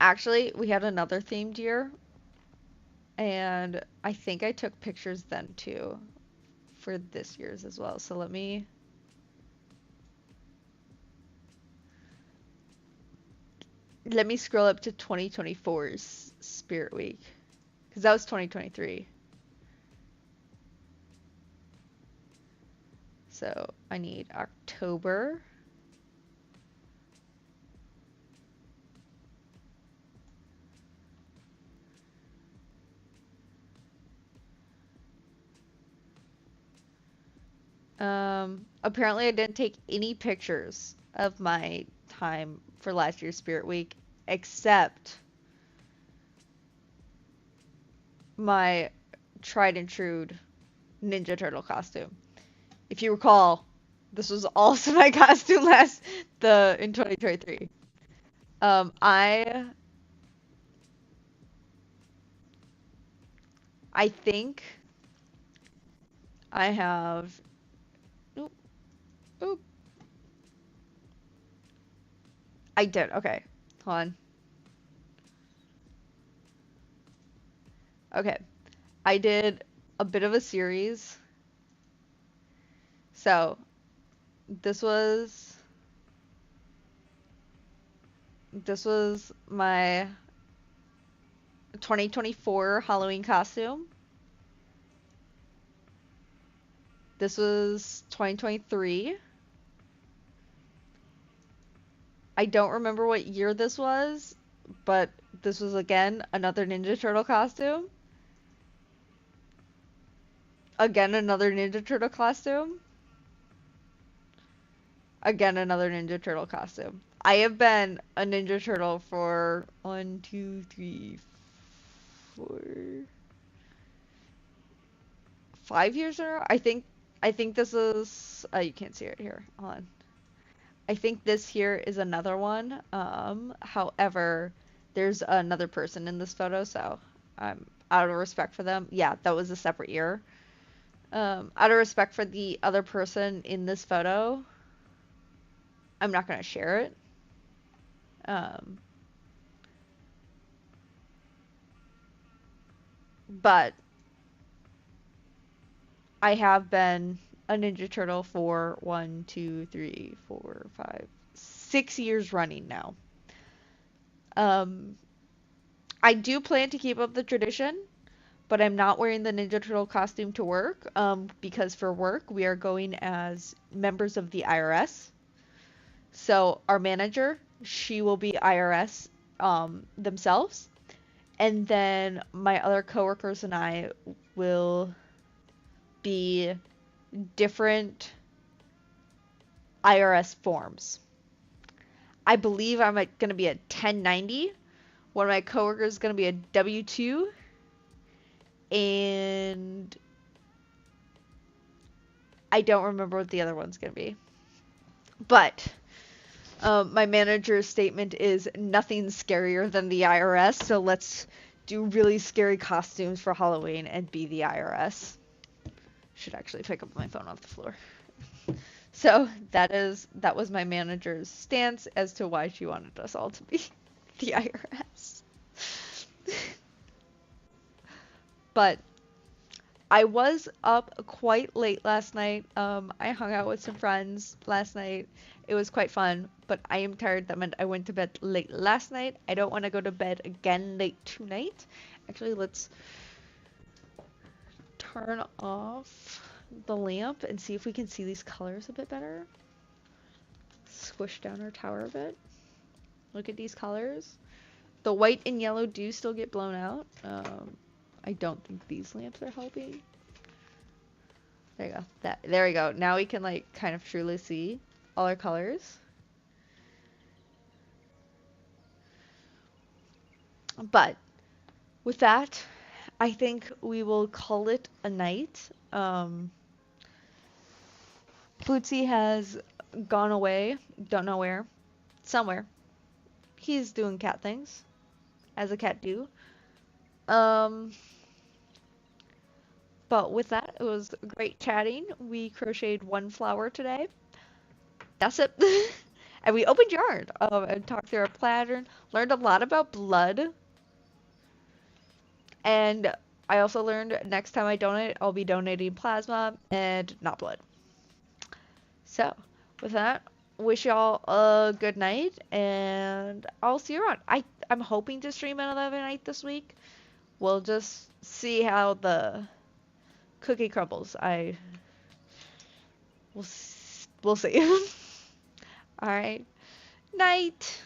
Speaker 1: Actually, we had another themed year, and I think I took pictures then too for this year's as well. So let me scroll up to 2024's Spirit Week, because that was 2023. So I need October. Apparently I didn't take any pictures of my time for last year's Spirit Week, except my tried and true Ninja Turtle costume. If you recall, this was also my costume in 2023. Um, I I think I have. Oop, oop. I did. Okay, hold on. Okay, I did a bit of a series. So this was this was my 2024 Halloween costume. This was 2023. I don't remember what year this was, but this was again another Ninja Turtle costume. Again, another Ninja Turtle costume. Again, another Ninja Turtle costume. I have been a Ninja Turtle for 4, 5 years in a row. I think this is. You can't see it here. Hold on. I think this here is another one. However, there's another person in this photo, so out of respect for them. Yeah, that was a separate year. Out of respect for the other person in this photo, I'm not gonna share it. Um, but I have been a Ninja Turtle for 6 years running now. Um, I do plan to keep up the tradition, but I'm not wearing the Ninja Turtle costume to work, because for work we are going as members of the IRS. So our manager, she will be IRS themselves, and then my other coworkers and I will be different IRS forms. I believe I'm going to be a 1090. One of my coworkers is going to be a W-2, and I don't remember what the other one's going to be. But my manager's statement is nothing scarier than the IRS, so let's do really scary costumes for Halloween and be the IRS. Should actually pick up my phone off the floor. So that was my manager's stance as to why she wanted us all to be the IRS. But I was up quite late last night. I hung out with some friends last night. It was quite fun, but I am tired. That meant I went to bed late last night. I don't want to go to bed again late tonight. Actually, let's turn off the lamp and see if we can see these colors a bit better. Squish down our tower a bit. Look at these colors. The white and yellow do still get blown out. I don't think these lamps are helping. There you go. There we go. Now we can like kind of truly see all our colors. But with that, I think we will call it a night. Bootsy has gone away. Don't know where. Somewhere. He's doing cat things, as a cat do. But with that, it was great chatting. We crocheted one flower today. That's it. And we opened yarn and talked through our pattern. Learned a lot about blood. And I also learned next time I donate, I'll be donating plasma and not blood. So, with that, wish y'all a good night, and I'll see you around. I'm hoping to stream another night this week. We'll just see how the cookie crumbles. We'll see. All right. Night.